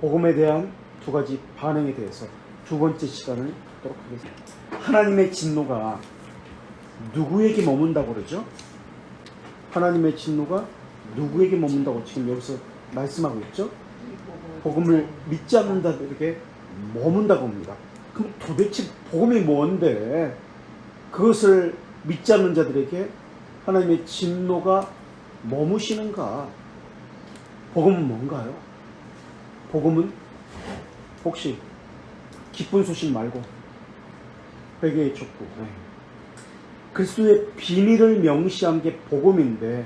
복음에 대한 두 가지 반응에 대해서 두 번째 시간을 갖도록 하겠습니다. 하나님의 진노가 누구에게 머문다고 그러죠? 하나님의 진노가 누구에게 머문다고 지금 여기서 말씀하고 있죠? 복음을 믿지 않는 자들에게 머문다고 합니다. 그럼 도대체 복음이 뭔데 그것을 믿지 않는 자들에게 하나님의 진노가 머무시는가? 복음은 뭔가요? 복음은 혹시 기쁜 소식 말고 회개의 촉구, 그리스도의 비밀을 명시한 게 복음인데,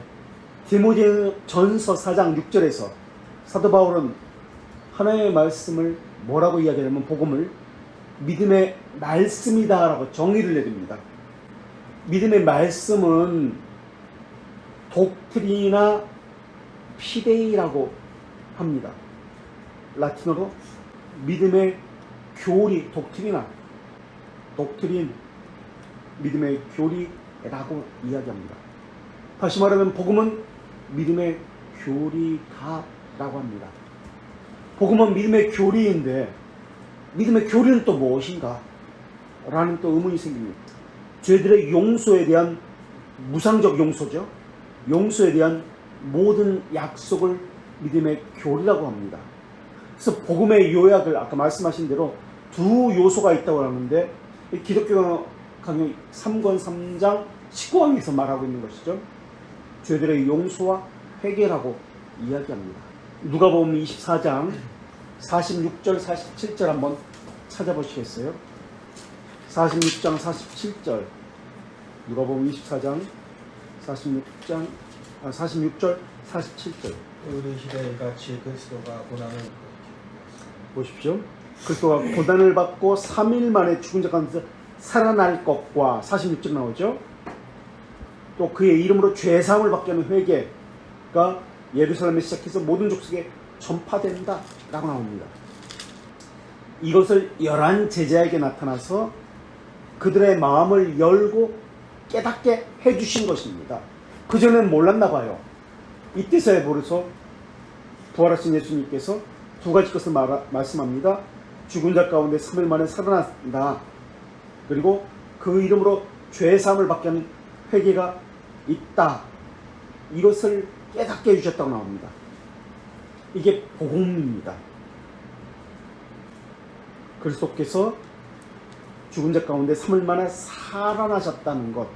디모데전서 4장 6절에서 사도 바울은 하나님의 말씀을 뭐라고 이야기하냐면 복음을 믿음의 말씀이다 라고 정의를 내립니다. 믿음의 말씀은 독트리나 피데이라고 합니다. 라틴어로 믿음의 교리, 독트린, 믿음의 교리라고 이야기합니다. 다시 말하면 복음은 믿음의 교리다라고 합니다. 복음은 믿음의 교리인데 믿음의 교리는 또 무엇인가? 라는 또 의문이 생깁니다. 죄들의 용서에 대한 무상적 용서죠. 용서에 대한 모든 약속을 믿음의 교리라고 합니다. 그래서 복음의 요약을 아까 말씀하신 대로 두 요소가 있다고 하는데, 기독교 강의 3권 3장 19강에서 말하고 있는 것이죠. 죄들의 용서와 회개라고 이야기합니다. 누가복음 24장 46절 47절 한번 찾아보시겠어요? 46장 47절, 누가복음 24장 46절 47절. 우리 시대에 같이 그리스도가 고난을 보십시오. 그리스도가 고난을 받고 3일 만에 죽은 자 가운데서 살아날 것과 46절 나오죠. 또 그의 이름으로 죄사함을 받게 하는 회개가 예루살렘에 시작해서 모든 족속에 전파된다 라고 나옵니다. 이것을 11 제자에게 나타나서 그들의 마음을 열고 깨닫게 해주신 것입니다. 그전에는 몰랐나 봐요. 이때서야 비로소 부활하신 예수님께서 두 가지 것을 말씀합니다. 죽은 자 가운데 3일 만에 살아난다. 그리고 그 이름으로 죄사함을 받게 하는 회개가 있다. 이것을 깨닫게 해주셨다고 나옵니다. 이게 복음입니다. 그리스도께서 죽은 자 가운데 3일 만에 살아나셨다는 것,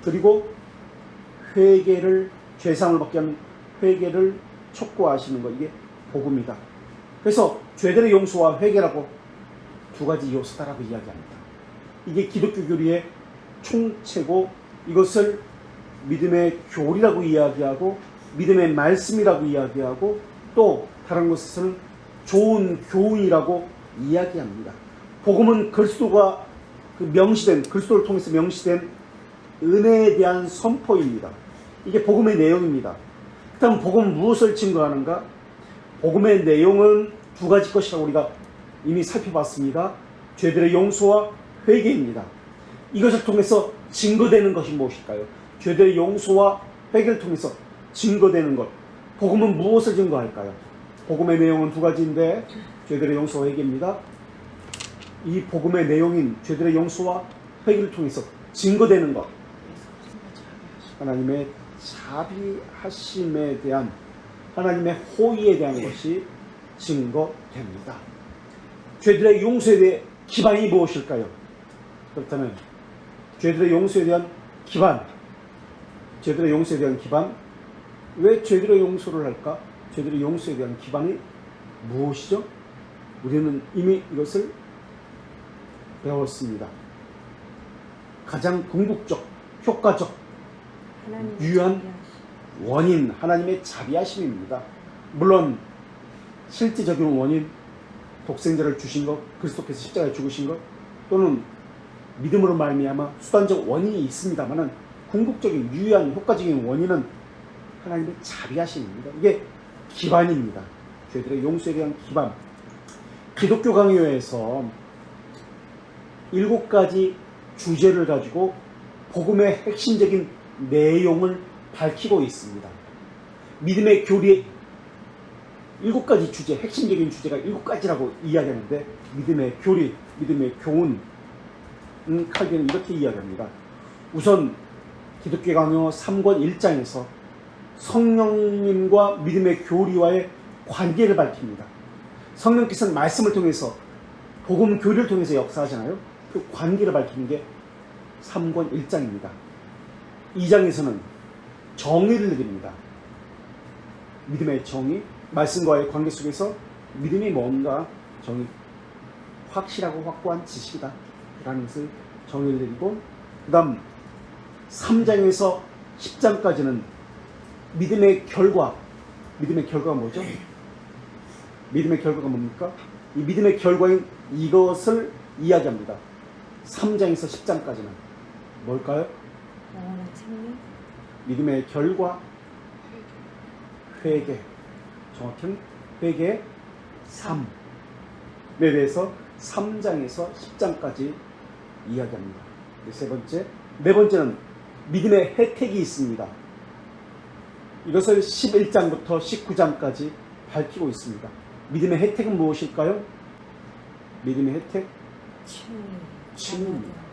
그리고 회개를, 죄사함을 받게 하는 회개를 촉구하시는 것, 이게 복음이다. 그래서 죄들의 용서와 회개라고 두 가지 요소다라고 이야기합니다. 이게 기독교 교리의 총체고, 이것을 믿음의 교리라고 이야기하고 믿음의 말씀이라고 이야기하고 또 다른 곳에서는 좋은 교훈이라고 이야기합니다. 복음은 그리스도가 그리스도를 통해서 명시된 은혜에 대한 선포입니다. 이게 복음의 내용입니다. 그렇다면 복음은 무엇을 증거하는가? 복음의 내용은 두 가지 것이라고 우리가 이미 살펴봤습니다. 죄들의 용서와 회개입니다. 이것을 통해서 증거되는 것이 무엇일까요? 죄들의 용서와 회개를 통해서 증거되는 것. 복음은 무엇을 증거할까요? 복음의 내용은 두 가지인데 죄들의 용서와 회개입니다. 이 복음의 내용인 죄들의 용서와 회개를 통해서 증거되는 것, 하나님의 자비하심에 대한, 하나님의 호의에 대한 것이 증거됩니다. 죄들의 용서에 대해 기반이 무엇일까요? 그렇다면 죄들의 용서에 대한 기반, 죄들의 용서에 대한 기반, 왜 죄들의 용서를 할까? 죄들의 용서에 대한 기반이 무엇이죠? 우리는 이미 이것을 배웠습니다. 가장 궁극적, 효과적, 유효한 원인, 하나님의 자비하심입니다. 물론 실제적인 원인, 독생자를 주신 것, 그리스도께서 십자가에 죽으신 것, 또는 믿음으로 말미암아 수단적 원인이 있습니다만은 궁극적인 유효한 효과적인 원인은 하나님의 자비하심입니다. 이게 기반입니다. 죄들의 용서에 대한 기반. 기독교 강요에서 7가지 주제를 가지고 복음의 핵심적인 내용을 밝히고 있습니다. 믿음의 교리 7가지 주제, 핵심적인 주제가 7가지라고 이야기하는데 믿음의 교리, 믿음의 교훈, 칼빈은 이렇게 이야기합니다. 우선 기독교 강요 3권 1장에서 성령님과 믿음의 교리와의 관계를 밝힙니다. 성령께서는 말씀을 통해서 복음 교리를 통해서 역사하잖아요. 그 관계를 밝히는 게 3권 1장입니다. 2장에서는 정의를 내립니다. 믿음의 정의, 말씀과의 관계 속에서 믿음이 뭔가 정의, 확실하고 확고한 지식이다 라는 것을 정의를 내리고, 그 다음 3장에서 10장까지는 믿음의 결과, 믿음의 결과가 뭐죠? 믿음의 결과가 뭡니까? 이 믿음의 결과인 이것을 이야기합니다. 3장에서 10장까지는 뭘까요? 영원한 생명? 믿음의 결과, 회개, 정확히는 회개 3에 대해서 3장에서 10장까지 이야기합니다. 세 번째, 네 번째는 믿음의 혜택이 있습니다. 이것을 11장부터 19장까지 밝히고 있습니다. 믿음의 혜택은 무엇일까요? 믿음의 혜택? 칭의입니다.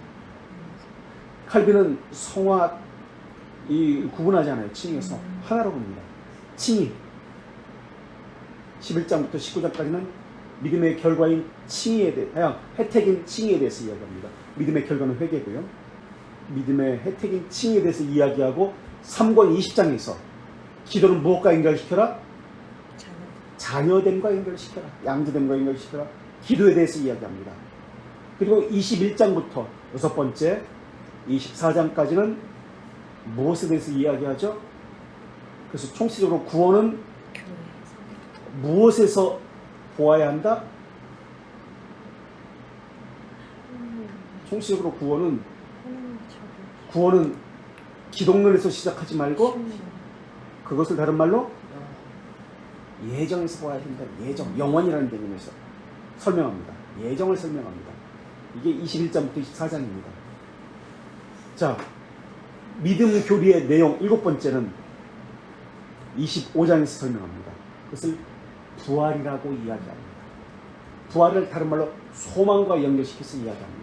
칼빈은 성화 구분하지 않아요. 칭의에서 하나로 봅니다. 칭의. 11장부터 19장까지는 믿음의 결과인 칭의에 대해, 혜택인 칭의에 대해서 이야기합니다. 믿음의 결과는 회개고요. 믿음의 혜택인 칭의에 대해서 이야기하고 3권 20장에서 기도는 무엇과 연결시켜라? 자녀됨과 연결시켜라. 양자됨과 연결시켜라. 기도에 대해서 이야기합니다. 그리고 21장부터 여섯 번째 24장까지는 무엇에 대해서 이야기하죠? 그래서 총체적으로 구원은 무엇에서 보아야 한다? 총체적으로 구원은 기독론에서 시작하지 말고 그것을 다른 말로 예정에서 보아야 된다. 예정, 영원이라는 개념에서 설명합니다. 예정을 설명합니다. 이게 21장부터 24장입니다. 자, 믿음 교리의 내용 7번째는 25장에서 설명합니다. 그것을 부활이라고 이야기합니다. 부활을 다른 말로 소망과 연결시켜서 이야기합니다.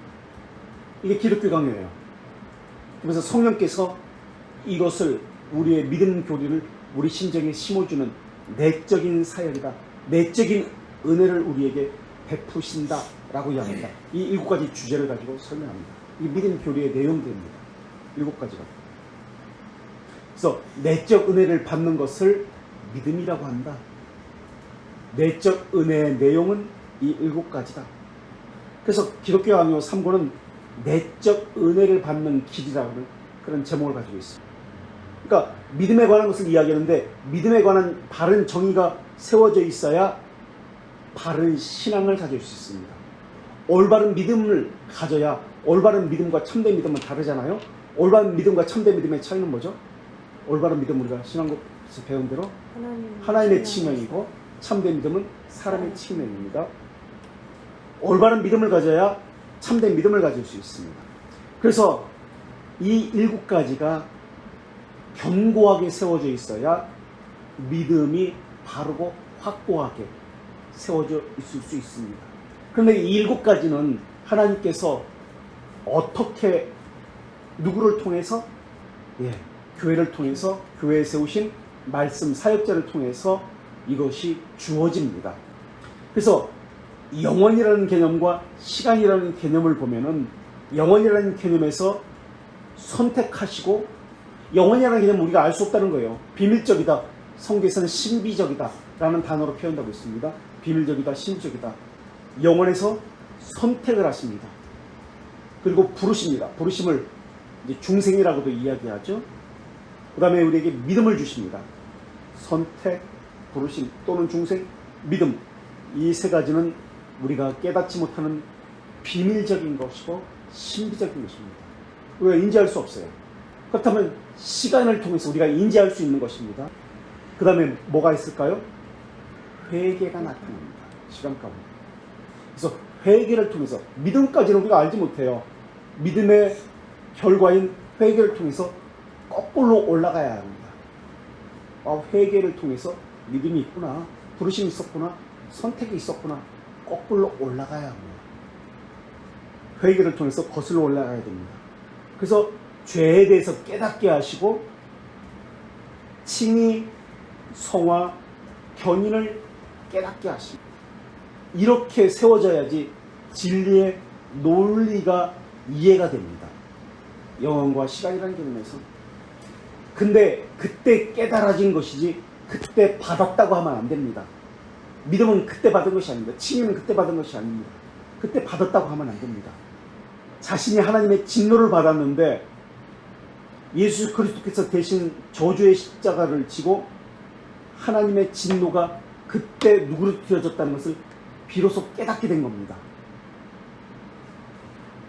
이게 기독교 강요예요. 그래서 성령께서 이것을 우리의 믿음 교리를 우리 심정에 심어주는 내적인 사역이다. 내적인 은혜를 우리에게 베푸신다라고 이야기합니다. 이 7가지 주제를 가지고 설명합니다. 이 믿음 교리의 내용들입니다. 7가지가. 그래서 내적 은혜를 받는 것을 믿음이라고 한다. 내적 은혜의 내용은 이 7가지다. 그래서 기독교 강요 3권은 내적 은혜를 받는 길이라는 그런 제목을 가지고 있습니다. 그러니까 믿음에 관한 것을 이야기하는데 믿음에 관한 바른 정의가 세워져 있어야 바른 신앙을 가질 수 있습니다. 올바른 믿음을 가져야, 올바른 믿음과 참된 믿음은 다르잖아요. 올바른 믿음과 참된 믿음의 차이는 뭐죠? 올바른 믿음, 우리가 신앙국에서 배운 대로 하나님의 칭령이고, 참된 믿음은 사람의 칭령입니다. 올바른 믿음을 가져야 참된 믿음을 가질 수 있습니다. 그래서 이 7가지가 견고하게 세워져 있어야 믿음이 바르고 확고하게 세워져 있을 수 있습니다. 그런데 이 7가지는 하나님께서 어떻게, 누구를 통해서? 교회를 통해서, 교회에 세우신 말씀 사역자를 통해서 이것이 주어집니다. 그래서 영원이라는 개념과 시간이라는 개념을 보면은 영원이라는 개념에서 선택하시고, 영원이라는 개념은 우리가 알 수 없다는 거예요. 비밀적이다. 성경에서는 신비적이다 라는 단어로 표현하고 있습니다. 비밀적이다, 신비적이다. 영원에서 선택을 하십니다. 그리고 부르십니다. 부르심을 이제 중생이라고도 이야기하죠. 그 다음에 우리에게 믿음을 주십니다. 선택, 부르심 또는 중생, 믿음. 이 세 가지는 우리가 깨닫지 못하는 비밀적인 것이고 신비적인 것입니다. 우리가 인지할 수 없어요. 그렇다면 시간을 통해서 우리가 인지할 수 있는 것입니다. 그 다음에 뭐가 있을까요? 회개가 나타납니다. 시간 가운데. 그래서 회개를 통해서, 믿음까지는 우리가 알지 못해요. 믿음의 결과인 회개를 통해서 거꾸로 올라가야 합니다. 회개를 통해서 믿음이 있구나. 부르심이 있었구나, 선택이 있었구나, 거꾸로 올라가야 합니다. 회개를 통해서 거슬러 올라가야 됩니다. 그래서 죄에 대해서 깨닫게 하시고 칭의, 성화, 견인을 깨닫게 하십니다. 이렇게 세워져야지 진리의 논리가 이해가 됩니다. 영혼과 시간이라는 개념에서. 근데 그때 깨달아진 것이지 그때 받았다고 하면 안 됩니다. 믿음은 그때 받은 것이 아닙니다. 칭의는 그때 받은 것이 아닙니다. 그때 받았다고 하면 안 됩니다. 자신이 하나님의 진노를 받았는데 예수 그리스도께서 대신 저주의 십자가를 지고 하나님의 진노가 그때 누그러뜨려졌다는 것을 비로소 깨닫게 된 겁니다.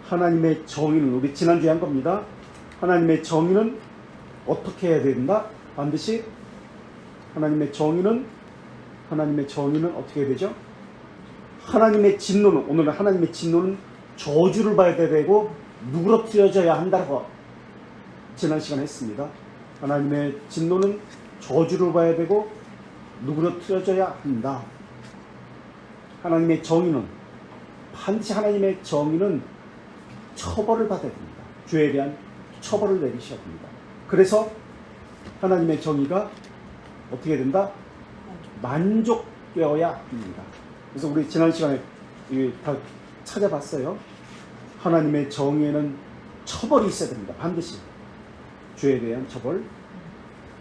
하나님의 정의는, 우리 지난주에 한 겁니다. 하나님의 정의는 어떻게 해야 된다? 반드시 하나님의 정의는 어떻게 해야 되죠? 하나님의 진노는, 오늘은 하나님의 진노는 저주를 받아야 되고 누그러뜨려져야 한다고 지난 시간에 했습니다. 하나님의 진노는 저주를 봐야 되고 누그러뜨려져야 한다. 하나님의 정의는, 반드시 하나님의 정의는 처벌을 받아야 됩니다. 죄에 대한 처벌을 내리셔야 됩니다. 그래서 하나님의 정의가 어떻게 된다? 만족되어야 합니다. 그래서 우리 지난 시간에 다 찾아봤어요. 하나님의 정의에는 처벌이 있어야 됩니다. 반드시 죄에 대한 처벌.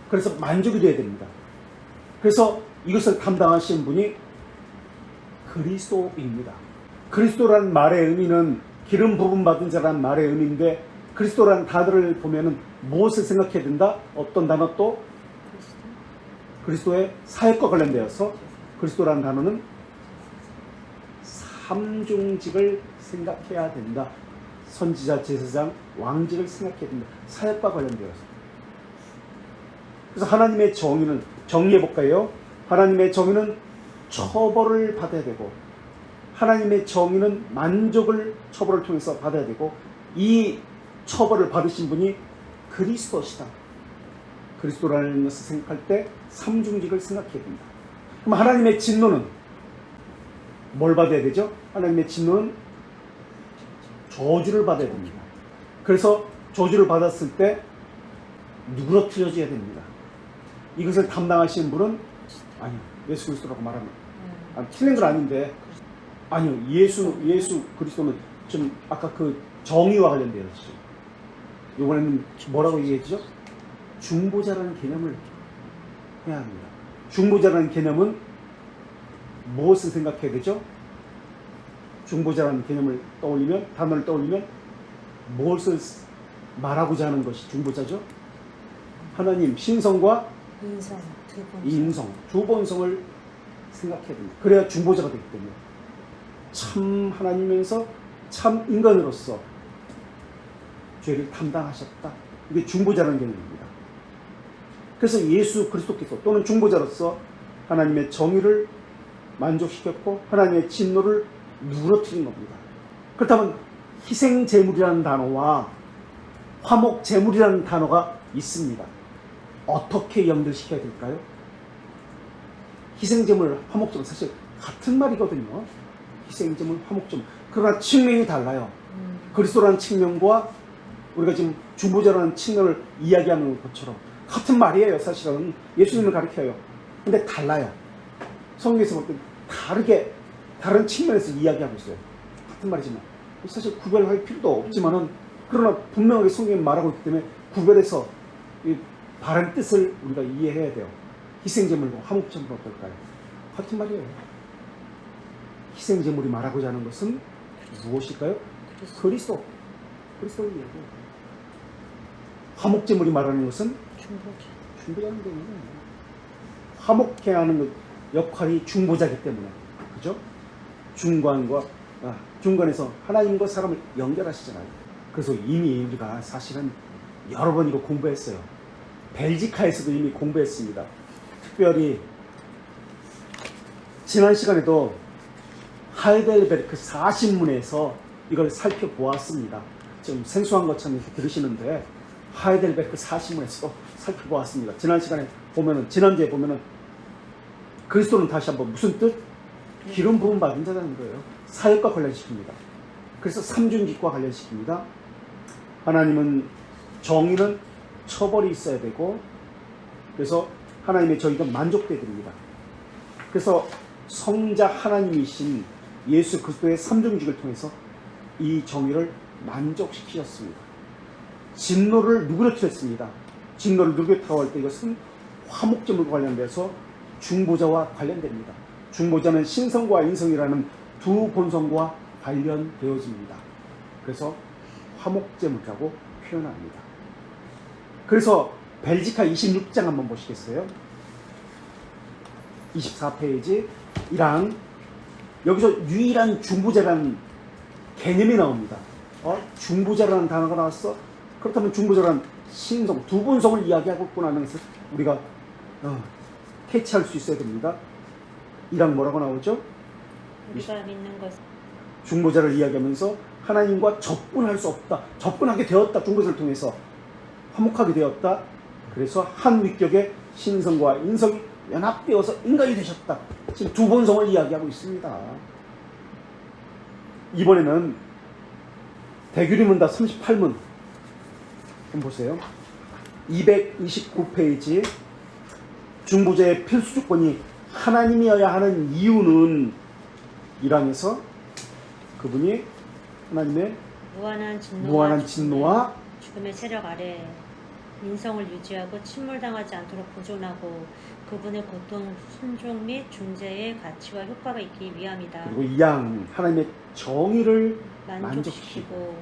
그래서 만족이 되어야 됩니다. 그래서 이것을 담당하신 분이 그리스도입니다. 그리스도라는 말의 의미는 기름 부음 받은 자라는 말의 의미인데, 그리스도라는 단어를 보면은 무엇을 생각해야 된다? 어떤 단어 또? 그리스도의 사역과 관련되어서 그리스도라는 단어는 삼중직을 생각해야 된다. 선지자, 제사장, 왕직을 생각해야 된다. 사역과 관련되어서. 그래서 하나님의 정의는, 정리해볼까요? 하나님의 정의는 처벌을 받아야 되고, 하나님의 정의는 만족을 처벌을 통해서 받아야 되고, 이 처벌을 받으신 분이 그리스도시다. 그리스도라는 것을 생각할 때 삼중직을 생각해야 된다. 그럼 하나님의 진노는 뭘 받아야 되죠? 하나님의 진노는 저주를 받아야 됩니다. 그래서 저주를 받았을 때 누그러뜨려져야 됩니다. 이것을 담당하시는 분은 아니요, 예수 그리스도라고 말하면 틀린 건 아닌데, 아니요, 예수 그리스도는 좀 아까 그 정의와 관련되어 있죠. 이번에는 뭐라고 얘기했죠? 중보자라는 개념을 해야 합니다. 중보자라는 개념은 무엇을 생각해야 되죠? 중보자라는 개념을 떠올리면, 단어를 떠올리면 무엇을 말하고자 하는 것이 중보자죠? 하나님, 신성과 인성, 두 본성을 생각해야 됩니다. 그래야 중보자가 되기 때문에. 참 하나님이면서 참 인간으로서 죄를 담당하셨다. 이게 중보자라는 개념입니다. 그래서 예수 그리스도께서 또는 중보자로서 하나님의 정의를 만족시켰고 하나님의 진노를 누그러뜨린 겁니다. 그렇다면 희생제물이라는 단어와 화목제물이라는 단어가 있습니다. 어떻게 연결시켜야 될까요? 희생제물, 화목제물 사실 같은 말이거든요. 희생제물, 화목제물. 그러나 측면이 달라요. 그리스도라는 측면과 우리가 지금 중보자라는 측면을 이야기하는 것처럼 같은 말이에요. 사실은 예수님을 가리켜요. 근데 달라요. 성경에서 볼 때 다르게 다른 측면에서 이야기하고 있어요. 같은 말이지만 사실 구별할 필요도 없지만은, 그러나 분명하게 성경이 말하고 있기 때문에 구별해서 이 바른 뜻을 우리가 이해해야 돼요. 희생제물과 화목제물은 어떨까요? 같은 말이에요. 희생제물이 말하고자 하는 것은 무엇일까요? 그리스도를 이야기해요. 화목제물이 말하는 것은 중보자는 거예요. 화목해야 하는 역할이 중보자이기 때문에, 그죠? 중간에서 하나님과 사람을 연결하시잖아요. 그래서 이미 우리가 사실은 여러 번 이거 공부했어요. 벨지카에서도 이미 공부했습니다. 특별히 지난 시간에도 하이델베르크 40문에서 이걸 살펴보았습니다. 좀 생소한 것처럼 이렇게 들으시는데 하이델베르크 40문에서 살펴보았습니다. 지난 시간에 보면은, 지난주에 보면은 그리스도는 다시 한번 무슨 뜻? 기름 부음 받은 자라는 거예요. 사역과 관련시킵니다. 그래서 삼중직과 관련시킵니다. 하나님은 정의는 처벌이 있어야 되고, 그래서 하나님의 저희가 만족되야 됩니다. 그래서 성자 하나님이신 예수 그리스도의 삼중직을 통해서 이 정의를 만족시키셨습니다. 진노를 누그러뜨렸습니다. 진노를 누그러뜨려 할 때 이것은 화목제물과 관련돼서 중보자와 관련됩니다. 중보자는 신성과 인성이라는 두 본성과 관련되어집니다. 그래서 화목제물이라고 표현합니다. 그래서 벨지카 26장 한번 보시겠어요? 24페이지 1항. 여기서 유일한 중보자라는 개념이 나옵니다. 중보자라는 단어가 나왔어? 그렇다면 중보자라는 신성, 두 본성을 이야기하고 있구나 하는 것을 우리가 캐치할 수 있어야 됩니다. 1항 뭐라고 나오죠? 우리가 믿는 것 중보자를 이야기하면서 하나님과 접근할 수 없다. 접근하게 되었다. 중보자를 통해서 화목하게 되었다. 그래서 한 위격의 신성과 인성이 연합되어서 인간이 되셨다. 지금 두 본성을 이야기하고 있습니다. 이번에는 대규리문답 38문 한번 보세요. 229페이지. 중보자의 필수 조건이 하나님이어야 하는 이유는 1항에서 그분이 하나님의 무한한 진노와 죽음의 세력 아래 인성을 유지하고 침몰당하지 않도록 보존하고 그분의 고통, 순종 및 중재의 가치와 효과가 있기 위함이다. 그리고 2항 하나님의 정의를 만족시키고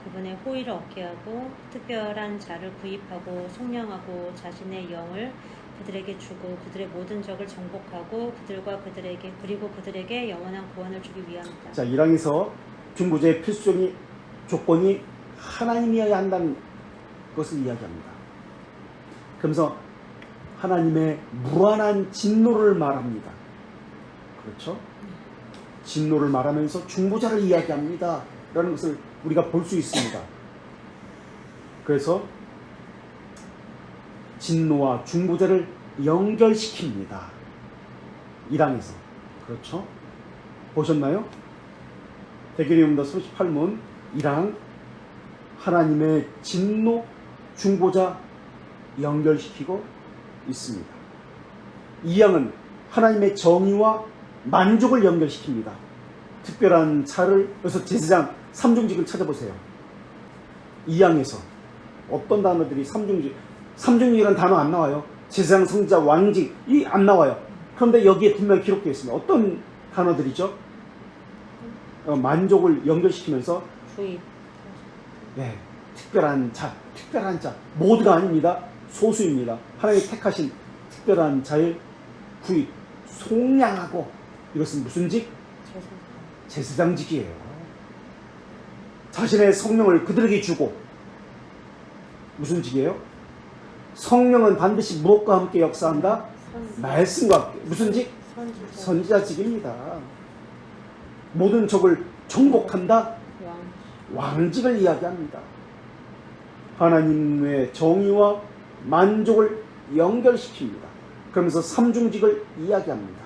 그분의 호의를 얻게 하고 특별한 자를 구입하고 속량하고 자신의 영을 그들에게 주고 그들의 모든 적을 정복하고 그리고 그들에게 영원한 구원을 주기 위함이다. 자, 1항에서 중보자의 필수적인 조건이 하나님이어야 한다는 것을 이야기합니다. 그러면서 하나님의 무한한 진노를 말합니다. 그렇죠? 진노를 말하면서 중보자를 이야기합니다. 라는 것을 우리가 볼 수 있습니다. 그래서 진노와 중보자를 연결시킵니다. 1항에서. 그렇죠? 보셨나요? 대개리문답 38문 1항 하나님의 진노, 중보자 연결시키고 있습니다. 2항은 하나님의 정의와 만족을 연결시킵니다. 특별한 차를, 그래서 제사장 삼중직을 찾아보세요. 2항에서 어떤 단어들이 삼중직이라는 단어 안 나와요. 제사장, 성자, 왕직 이 안 나와요. 그런데 여기에 분명히 기록되어 있습니다. 어떤 단어들이죠? 만족을 연결시키면서 주입. 네, 특별한 자 모두가 아닙니다. 소수입니다. 하나님이 택하신 특별한 자의 구입, 속량하고 이것은 무슨 직? 제사장직이에요. 자신의 성령을 그들에게 주고 무슨 직이에요? 성령은 반드시 무엇과 함께 역사한다? 말씀과 함께. 무슨 직? 선지자직입니다. 모든 적을 정복한다? 왕직을 이야기합니다. 하나님의 정의와 만족을 연결시킵니다. 그러면서 삼중직을 이야기합니다.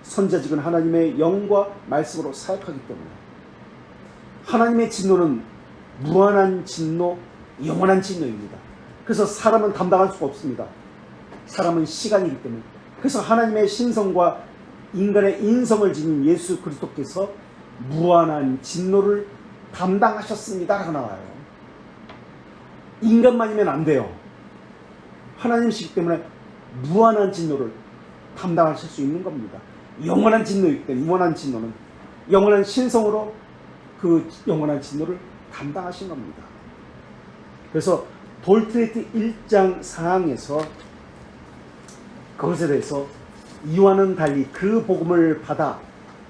선지자직은 하나님의 영과 말씀으로 사역하기 때문에 하나님의 진노는 무한한 진노, 영원한 진노입니다. 그래서 사람은 감당할 수가 없습니다. 사람은 시간이기 때문에. 그래서 하나님의 신성과 인간의 인성을 지닌 예수 그리스도께서 무한한 진노를 감당하셨습니다 라고 나와요. 인간만이면 안 돼요. 하나님이시기 때문에 무한한 진노를 감당하실 수 있는 겁니다. 영원한 진노이기 때문에 무한한 진노는 영원한 신성으로 그 영원한 진노를 감당하신 겁니다. 그래서 돌트레이트 1장 4항에서 그것에 대해서 이와는 달리 그 복음을 받아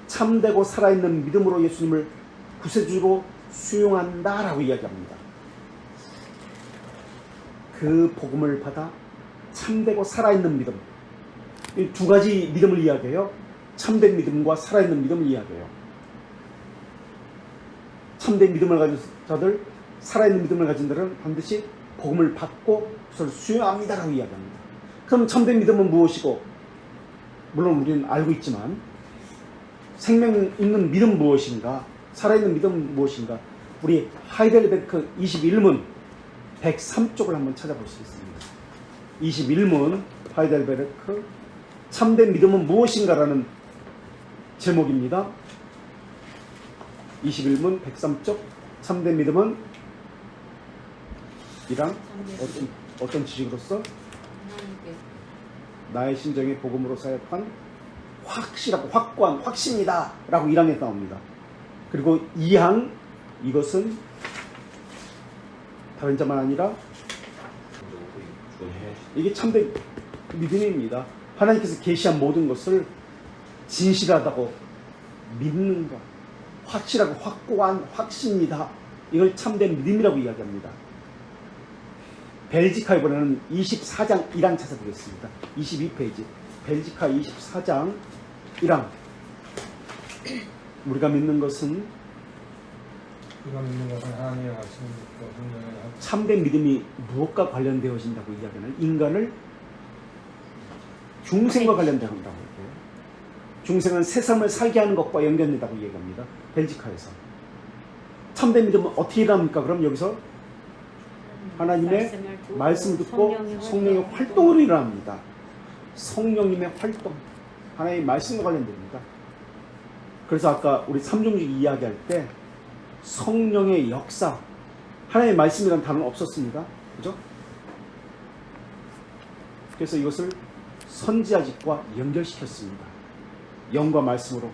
참되고 살아있는 믿음으로 예수님을 구세주로 수용한다라고 이야기합니다. 그 복음을 받아 참되고 살아있는 믿음, 이 두 가지 믿음을 이야기해요. 참된 믿음과 살아있는 믿음을 이야기해요. 참된 믿음을 가진 자들, 살아있는 믿음을 가진 자들은 반드시 복음을 받고 그것을 수용합니다라고 이야기합니다. 그럼 참된 믿음은 무엇이고 물론 우리는 알고 있지만 생명 있는 믿음 무엇인가? 살아있는 믿음 무엇인가? 우리 하이델베르크 21문 103쪽을 한번 찾아볼 수 있습니다. 21문 하이델베르크 참된 믿음은 무엇인가라는 제목입니다. 21문 103쪽 참된 믿음은 이랑 어떤 지식으로서 하나님께 나의 심정의 복음으로 사역한 확실하고 확고한 확신이다 라고 1항에 나옵니다. 그리고 2항 이것은 다른 자만 아니라 이게 참된 믿음입니다. 하나님께서 계시한 모든 것을 진실하다고 믿는 것, 확실하고 확고한 확신이다. 이걸 참된 믿음이라고 이야기합니다. 벨지카 이번에는 24장 1항 찾아보겠습니다. 22페이지 벨지카 24장 1항 우리가 믿는 것은 우리가 믿는 것은 하나님의 말씀을 믿고 성령의 참된 믿음이 무엇과 관련되어진다고 이야기하는 인간을 중생과 관련된다고 해요. 중생은 새 삶을 살게 하는 것과 연결된다고 이야기합니다. 벨지카에서 참된 믿음은 어떻게 일어납니까? 그럼 여기서 하나님의 말씀을 듣고 성령의 활동으로 일어납니다. 성령님의 활동, 하나님의 말씀과 관련됩니다. 그래서 아까 우리 삼중직 이야기할 때 성령의 역사, 하나님의 말씀이라는 단어는 없었습니다. 그죠? 그래서 이것을 선지자직과 연결시켰습니다. 영과 말씀으로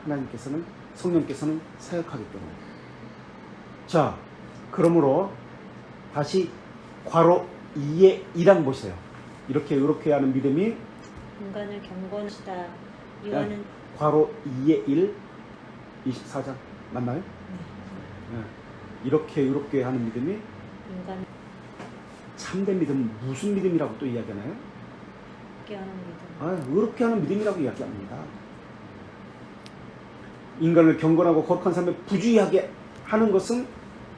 하나님께서는, 성령께서는 사역하기 때문에. 자, 그러므로 다시 괄호 2의 1항 보세요. 이렇게 하는 믿음이 인간을 경건하시다. 이와는 괄호 2의 1 24장 맞나요? 네. 이렇게 하는 믿음이 인간 참된 믿음은 무슨 믿음이라고 또 이야기하나요? 깨어난 믿음. 의롭게 하는 믿음이라고 이야기합니다. 인간을 경건하고 거룩한 삶에 부주의하게 하는 것은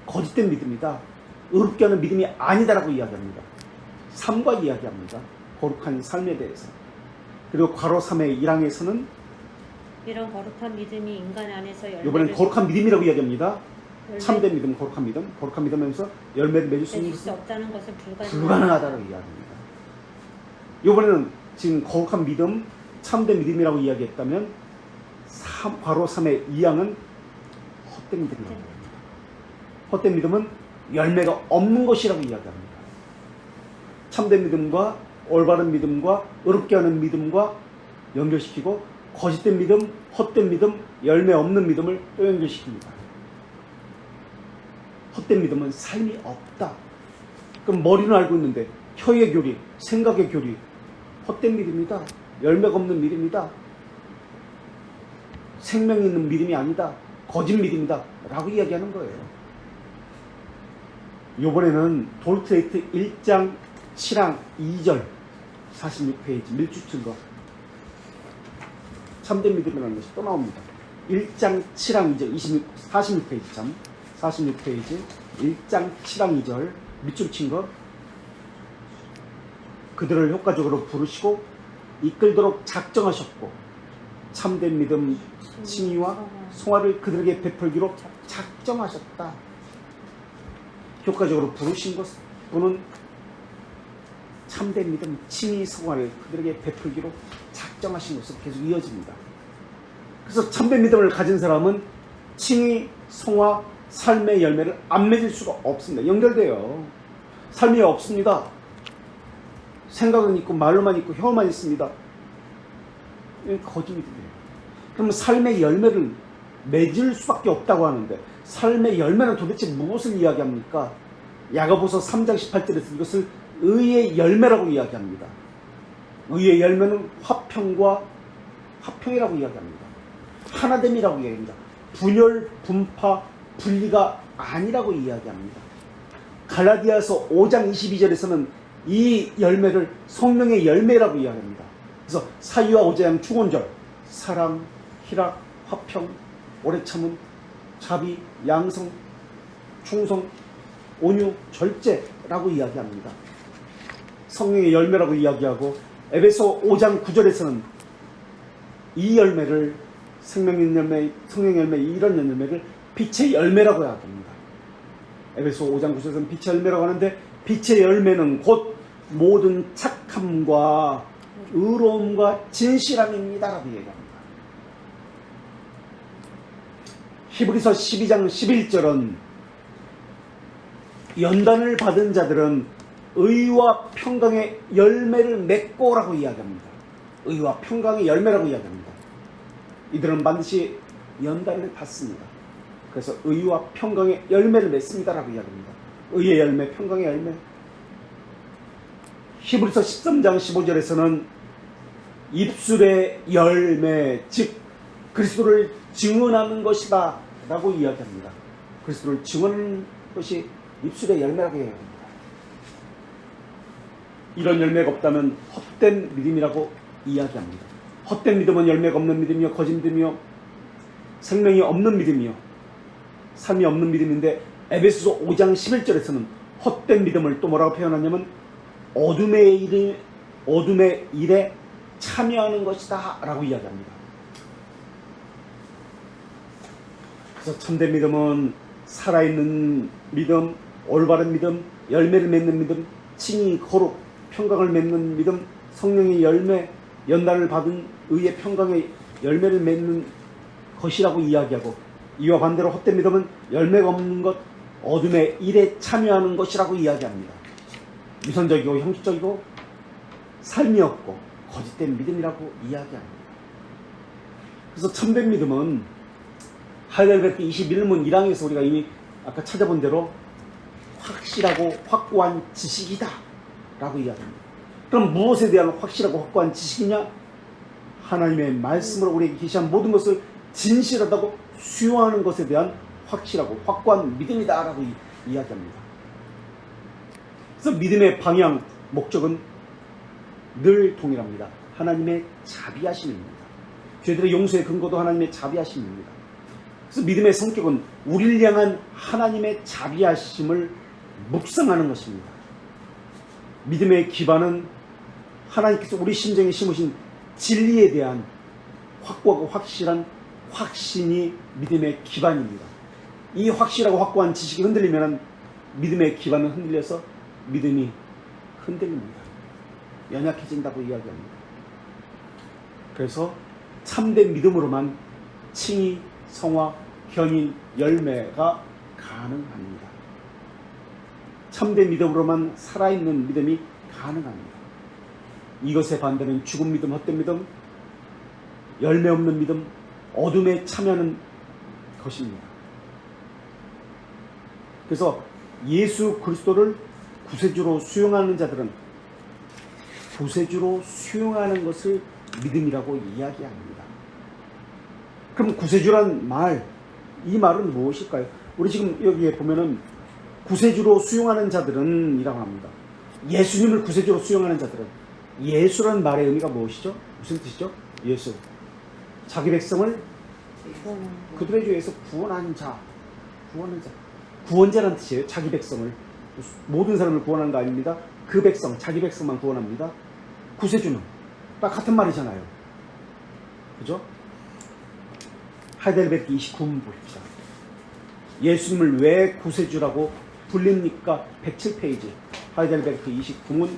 거짓된 믿음이다. 의롭게 하는 믿음이 아니다라고 이야기합니다. 삶과 이야기합니다. 거룩한 삶에 대해서. 그리고 괄호 3의 1항에서는 이런 거룩한 믿음이 인간 안에서 이번엔 거룩한 믿음이라고 이야기합니다. 참된 믿음, 거룩한 믿음 하면서 열매를 맺을 수 있는 수 것은 없다는 것은 불가능하다고 이야기합니다. 이번에는 지금 거룩한 믿음, 참된 믿음이라고 이야기했다면 괄호 3의 2항은 헛된 믿음이라고 합니다. 헛된 믿음은 열매가 없는 것이라고 이야기합니다. 참된 믿음과 올바른 믿음과 의롭게 하는 믿음과 연결시키고 거짓된 믿음, 헛된 믿음, 열매 없는 믿음을 또 연결시킵니다. 헛된 믿음은 삶이 없다. 그럼 머리는 알고 있는데 혀의 교리, 생각의 교리, 헛된 믿음이다. 열매가 없는 믿음이다. 생명 있는 믿음이 아니다. 거짓 믿음이다. 라고 이야기하는 거예요. 이번에는 돌트레이트 1장 7항 2절 46페이지 밀주 증거 참된 믿음이라는 것이 또 나옵니다. 1장 7항 2절 46페이지 참 46페이지 1장 7항 2절 밑줄 친 것 그들을 효과적으로 부르시고 이끌도록 작정하셨고 참된 믿음 칭의와 송화를 그들에게 베풀기로 작정하셨다. 효과적으로 부르신 분은 참된 믿음 칭의 송화를 그들에게 베풀기로 작정하신 것으로 계속 이어집니다. 그래서 참된 믿음을 가진 사람은 칭의, 송화, 삶의 열매를 안 맺을 수가 없습니다. 연결돼요. 삶이 없습니다. 생각은 있고 말로만 있고 혀만 있습니다. 이건 거짓 믿음이에요. 그러면 삶의 열매를 맺을 수밖에 없다고 하는데 삶의 열매는 도대체 무엇을 이야기합니까? 야고보서 3장 18절에서 이것을 의의 열매라고 이야기합니다. 의의 열매는 화평이라고 이야기합니다. 하나됨이라고 이야기합니다. 분열, 분파, 분리가 아니라고 이야기합니다. 갈라디아서 5장 22절에서는 이 열매를 성령의 열매라고 이야기합니다. 그래서 사유와 오자양 충원절, 사랑, 희락, 화평, 오래 참음, 자비, 양성, 충성, 온유, 절제라고 이야기합니다. 성령의 열매라고 이야기하고 에베소 5장 9절에서는 이 열매를 생명 열매, 성령 열매 이런 열매를 빛의 열매라고 이야기합니다. 에베소 5장 9절에서는 빛의 열매라고 하는데 빛의 열매는 곧 모든 착함과 의로움과 진실함입니다라고 얘기합니다. 히브리서 12장 11절은 연단을 받은 자들은 의와 평강의 열매를 맺고라고 이야기합니다. 의와 평강의 열매라고 이야기합니다. 이들은 반드시 연단을 받습니다. 그래서 의와 평강의 열매를 맺습니다라고 이야기합니다. 의의 열매, 평강의 열매. 히브리서 13장 15절에서는 입술의 열매, 즉 그리스도를 증언하는 것이다 라고 이야기합니다. 그리스도를 증언하는 것이 입술의 열매라고 이야기합니다. 이런 열매가 없다면 헛된 믿음이라고 이야기합니다. 헛된 믿음은 열매가 없는 믿음이요, 거짓 믿음이요, 생명이 없는 믿음이요, 삶이 없는 믿음인데 에베소서 5장 11절에서는 헛된 믿음을 또 뭐라고 표현하냐면 어둠의 일에 참여하는 것이다 라고 이야기합니다. 그래서 참된 믿음은 살아있는 믿음, 올바른 믿음, 열매를 맺는 믿음, 칭의, 거룩, 평강을 맺는 믿음, 성령의 열매, 연단을 받은 의의 평강의 열매를 맺는 것이라고 이야기하고, 이와 반대로 헛된 믿음은 열매가 없는 것, 어둠의 일에 참여하는 것이라고 이야기합니다. 위선적이고 형식적이고 삶이 없고 거짓된 믿음이라고 이야기합니다. 그래서 참된 믿음은 하이델베르크 21문 1항에서 우리가 이미 아까 찾아본 대로 확실하고 확고한 지식이다 라고 이야기합니다. 그럼 무엇에 대한 확실하고 확고한 지식이냐? 하나님의 말씀으로 우리에게 계시한 모든 것을 진실하다고 수용하는 것에 대한 확실하고 확고한 믿음이다 라고 이야기합니다. 그래서 믿음의 방향, 목적은 늘 동일합니다. 하나님의 자비하심입니다. 죄들의 용서의 근거도 하나님의 자비하심입니다. 그래서 믿음의 성격은 우리를 향한 하나님의 자비하심을 묵상하는 것입니다. 믿음의 기반은 하나님께서 우리 심정에 심으신 진리에 대한 확고하고 확실한 확신이 믿음의 기반입니다. 이 확실하고 확고한 지식이 흔들리면 믿음의 기반은 흔들려서 믿음이 흔들립니다. 연약해진다고 이야기합니다. 그래서 참된 믿음으로만 칭의, 성화, 견인, 열매가 가능합니다. 참된 믿음으로만 살아있는 믿음이 가능합니다. 이것의 반대는 죽은 믿음, 헛된 믿음, 열매 없는 믿음, 어둠에 참여하는 것입니다. 그래서 예수 그리스도를 구세주로 수용하는 자들은 구세주로 수용하는 것을 믿음이라고 이야기합니다. 그럼 구세주란 말, 이 말은 무엇일까요? 우리 지금 여기에 보면은 구세주로 수용하는 자들은 이라고 합니다. 예수님을 구세주로 수용하는 자들은, 예수란 말의 의미가 무엇이죠? 무슨 뜻이죠? 예수, 자기 백성을 그들의 죄에서 구원하는 자, 구원자라는 뜻이에요. 자기 백성을, 모든 사람을 구원하는 거 아닙니다. 그 백성, 자기 백성만 구원합니다. 구세주는 딱 같은 말이잖아요. 그죠? 하이델베르크 29문 보십시다. 예수님을 왜 구세주라고 불립니까? 107페이지 하이델베르크 29문,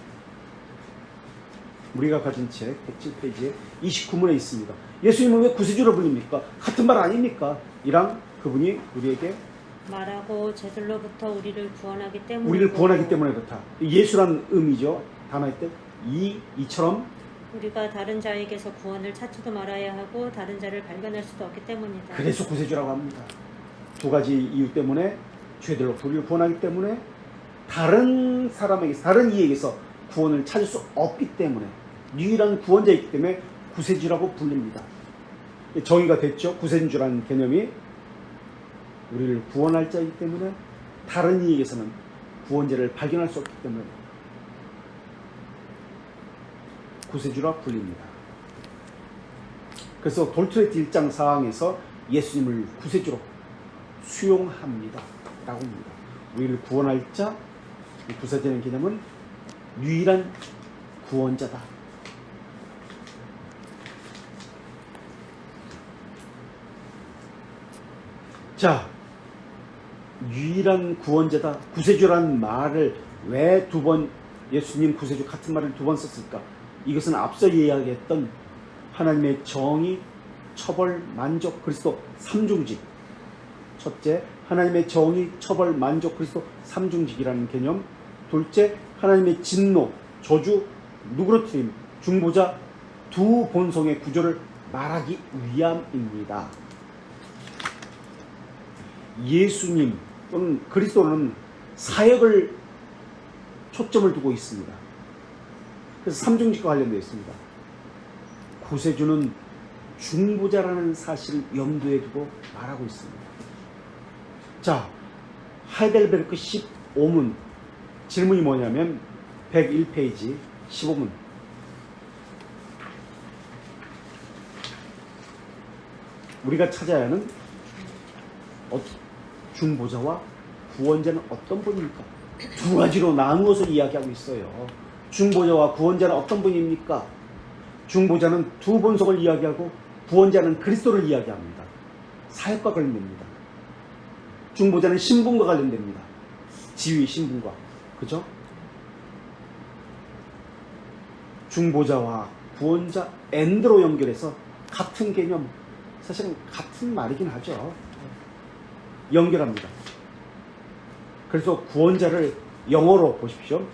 우리가 가진 책 107페이지에 29문에 있습니다. 예수님을 왜 구세주로 불립니까? 같은 말 아닙니까? 이랑 그분이 우리에게 말하고 죄들로부터 우리를 구원하기 때문에, 우리를 구원하기 때문에 그렇다. 예수란 의미죠. 단어의 뜻. 이처럼 우리가 다른 자에게서 구원을 찾지도 말아야 하고 다른 자를 발견할 수도 없기 때문이다. 그래서 구세주라고 합니다. 두 가지 이유 때문에, 죄들로부터 우리를 구원하기 때문에, 다른 사람에게서, 다른 이에게서 구원을 찾을 수 없기 때문에, 유일한 구원자이기 때문에 구세주라고 불립니다. 정의가 됐죠. 구세주라는 개념이 우리를 구원할 자이기 때문에, 다른 이에게서는 구원자를 발견할 수 없기 때문에 구세주라 불립니다. 그래서 돌트레트 1장 4항에서 예수님을 구세주로 수용합니다 라고 합니다. 우리를 구원할 자, 구세주라는 개념은 유일한 구원자다. 자, 유일한 구원자다, 구세주라는 말을 왜 두 번, 예수님 구세주 같은 말을 두 번 썼을까? 이것은 앞서 이야기했던 하나님의 정의, 처벌, 만족, 그리스도 삼중직. 첫째, 하나님의 정의, 처벌, 만족, 그리스도 삼중직이라는 개념. 둘째, 하나님의 진노, 저주, 누그러뜨림, 중보자 두 본성의 구조를 말하기 위함입니다. 예수님 또는 그리스도는 사역을 초점을 두고 있습니다. 그래서 삼중직과 관련되어 있습니다. 구세주는 중보자라는 사실을 염두에 두고 말하고 있습니다. 자, 하이델베르크 15문 질문이 뭐냐면 101페이지 15문. 우리가 찾아야 하는 중보자와 구원자는 어떤 분입니까? 두 가지로 나누어서 이야기하고 있어요. 중보자와 구원자는 어떤 분입니까? 중보자는 두 본성을 이야기하고 구원자는 그리스도를 이야기합니다. 사역과 관련됩니다. 중보자는 신분과 관련됩니다. 지위 신분과. 그죠? 중보자와 구원자 엔드로 연결해서 같은 개념, 사실은 같은 말이긴 하죠. 연결합니다. 그래서 구원자를 영어로 보십시오.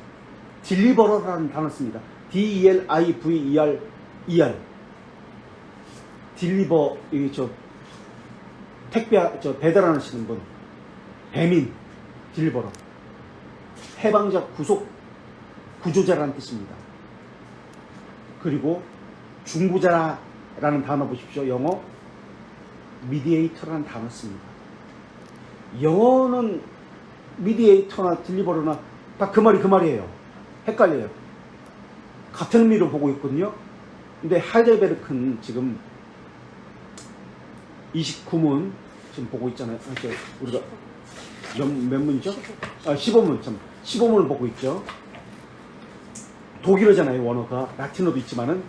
딜리버러라는 단어 씁니다. D-E-L-I-V-E-R 딜리버, 택배, 배달하시는 분, 배민, 딜리버러. 해방자, 구속, 구조자라는 뜻입니다. 그리고 중보자라는 단어 보십시오. 영어, 미디에이터라는 단어 씁니다. 영어는 미디에이터나 딜리버러나 다 그 말이에요. 헷갈려요. 같은 의미로 보고 있거든요. 근데 하이델베르크는 지금 29문 지금 보고 있잖아요. 우리가 몇 문이죠? 15문, 15문을 보고 있죠. 독일어잖아요, 원어가. 라틴어도 있지만은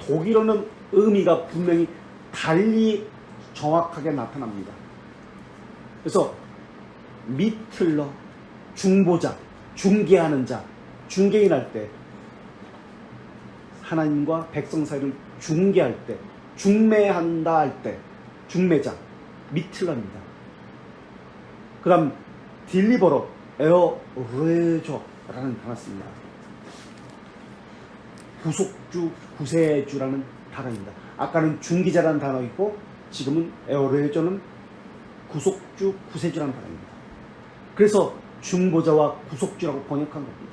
독일어는 의미가 분명히 달리 정확하게 나타납니다. 그래서 미틀러, 중보자, 중개하는 자, 중개인 할 때, 하나님과 백성 사이를 중개할 때, 중매한다 할 때, 중매자, 미틀러입니다. 그 다음 딜리버러, 에어레저라는 단어 씁니다. 구속주, 구세주라는 단어입니다. 아까는 중기자라는 단어 있고 지금은 에어레저는 구속주, 구세주라는 단어입니다. 그래서 중보자와 구속주라고 번역한 겁니다.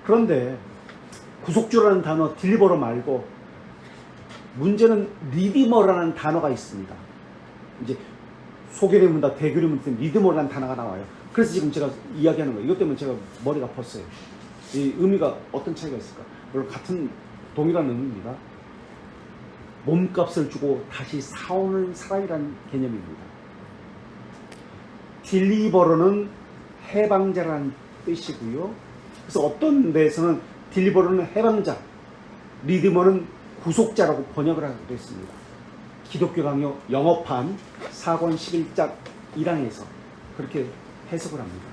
그런데 구속주라는 단어 딜리버러 말고 문제는 리디머라는 단어가 있습니다. 이제 소개리문다, 대교리문 때문에 리디머라는 단어가 나와요. 그래서 지금 제가 이야기하는 거예요. 이것 때문에 제가 머리가 아팠어요. 이 의미가 어떤 차이가 있을까? 물론 같은 동일한 의미입니다. 몸값을 주고 다시 사오는 사람이라는 개념입니다. 딜리버러는 해방자라는 뜻이고요. 그래서 어떤 데에서는 딜리버러는 해방자, 리디머는 구속자라고 번역을 하기도 했습니다. 기독교 강요 영어판 4권 11장 1항에서 그렇게 해석을 합니다.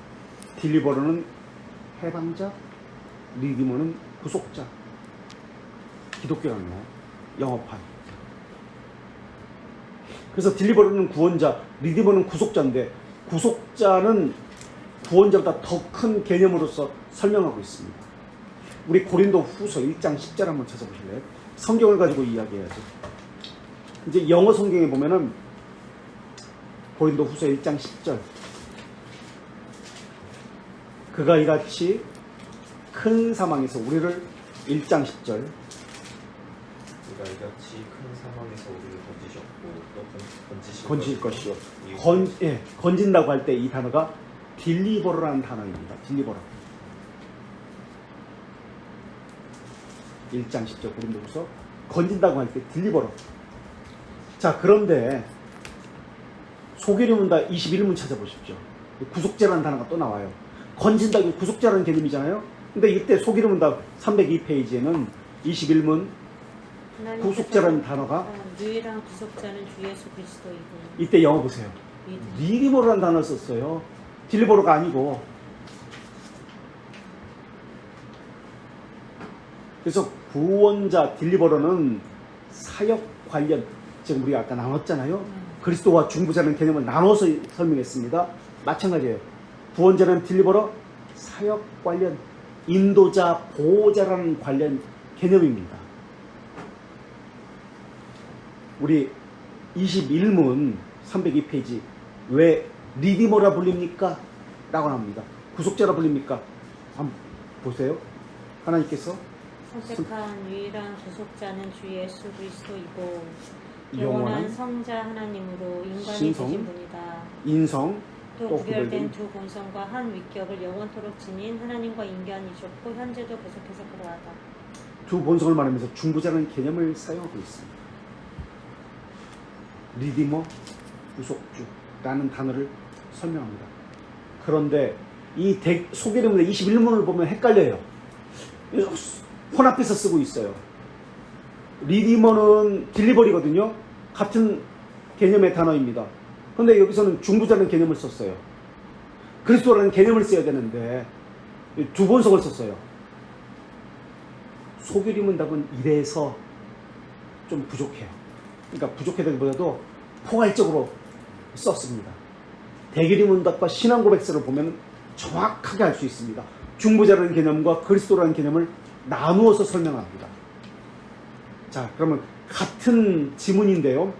딜리버러는 해방자, 리디머는 구속자. 기독교 강요 영어판. 그래서 딜리버러는 구원자, 리디머는 구속자인데 구속자는 구원자보다 더 큰 개념으로서 설명하고 있습니다. 우리 고린도 후서 1장 10절 한번 찾아보실래요? 성경을 가지고 이야기해야죠. 이제 영어 성경에 보면은 고린도 후서 1장 10절. 그가 이같이 큰 사망에서 우리를 1장 10절. 그가 이같이 큰 사망에서 우리를 건지셨고 또 건질 것이요. 건진다고 할 때 이 단어가 딜리버러라는 단어입니다. 딜리버러. 1장 10절 고린도후서 건진다고 할 때 딜리버러. 자, 그런데 소개리문다 21문 찾아보십시오. 구속자라는 단어가 또 나와요. 건진다고 구속자라는 개념이잖아요. 근데 이때 소개리문다 302페이지에는 21문 하나님께서 구속자라는 단어가 유일한 구속자는 주 예수 그리스도이고 이때 영어 보세요. 리디머라는 단어를 썼어요. 딜리버러가 아니고. 그래서 구원자 딜리버러는 사역 관련, 지금 우리가 아까 나눴잖아요. 그리스도와 중보자라는 개념을 나눠서 설명했습니다. 마찬가지예요. 구원자는 딜리버러, 사역 관련, 인도자, 보호자라는 관련 개념입니다. 우리 21문 302페이지 왜 리디머라 불립니까? 라고 합니다. 구속자라 불립니까? 한번 보세요. 하나님께서 선택한 유일한 구속자는 주 예수 그리스도이고 영원한 영원한 성자 하나님으로 인간이 신성, 되신 분이다. 인성, 또 또 구별된 구별된 두 본성과 한 위격을 영원토록 지닌 하나님과 인간이셨고 현재도 계속해서 그러하다. 두 본성을 말하면서 중보자라는 개념을 사용하고 있습니다. 리디머, 구속주라는 단어를 설명합니다. 그런데 이 소개되는 21문을 보면 헷갈려요. 폰 앞에서 쓰고 있어요. 리디머는 딜리버리거든요. 같은 개념의 단어입니다. 그런데 여기서는 중보자라는 개념을 썼어요. 그리스도라는 개념을 써야 되는데 두 본성을 썼어요. 소규리문답은 이래서 좀 부족해요. 그러니까 부족하다기보다도 포괄적으로 썼습니다. 대규리문답과 신앙고백서를 보면 정확하게 알 수 있습니다. 중보자라는 개념과 그리스도라는 개념을 나누어서 설명합니다. 자, 그러면 같은 지문인데요.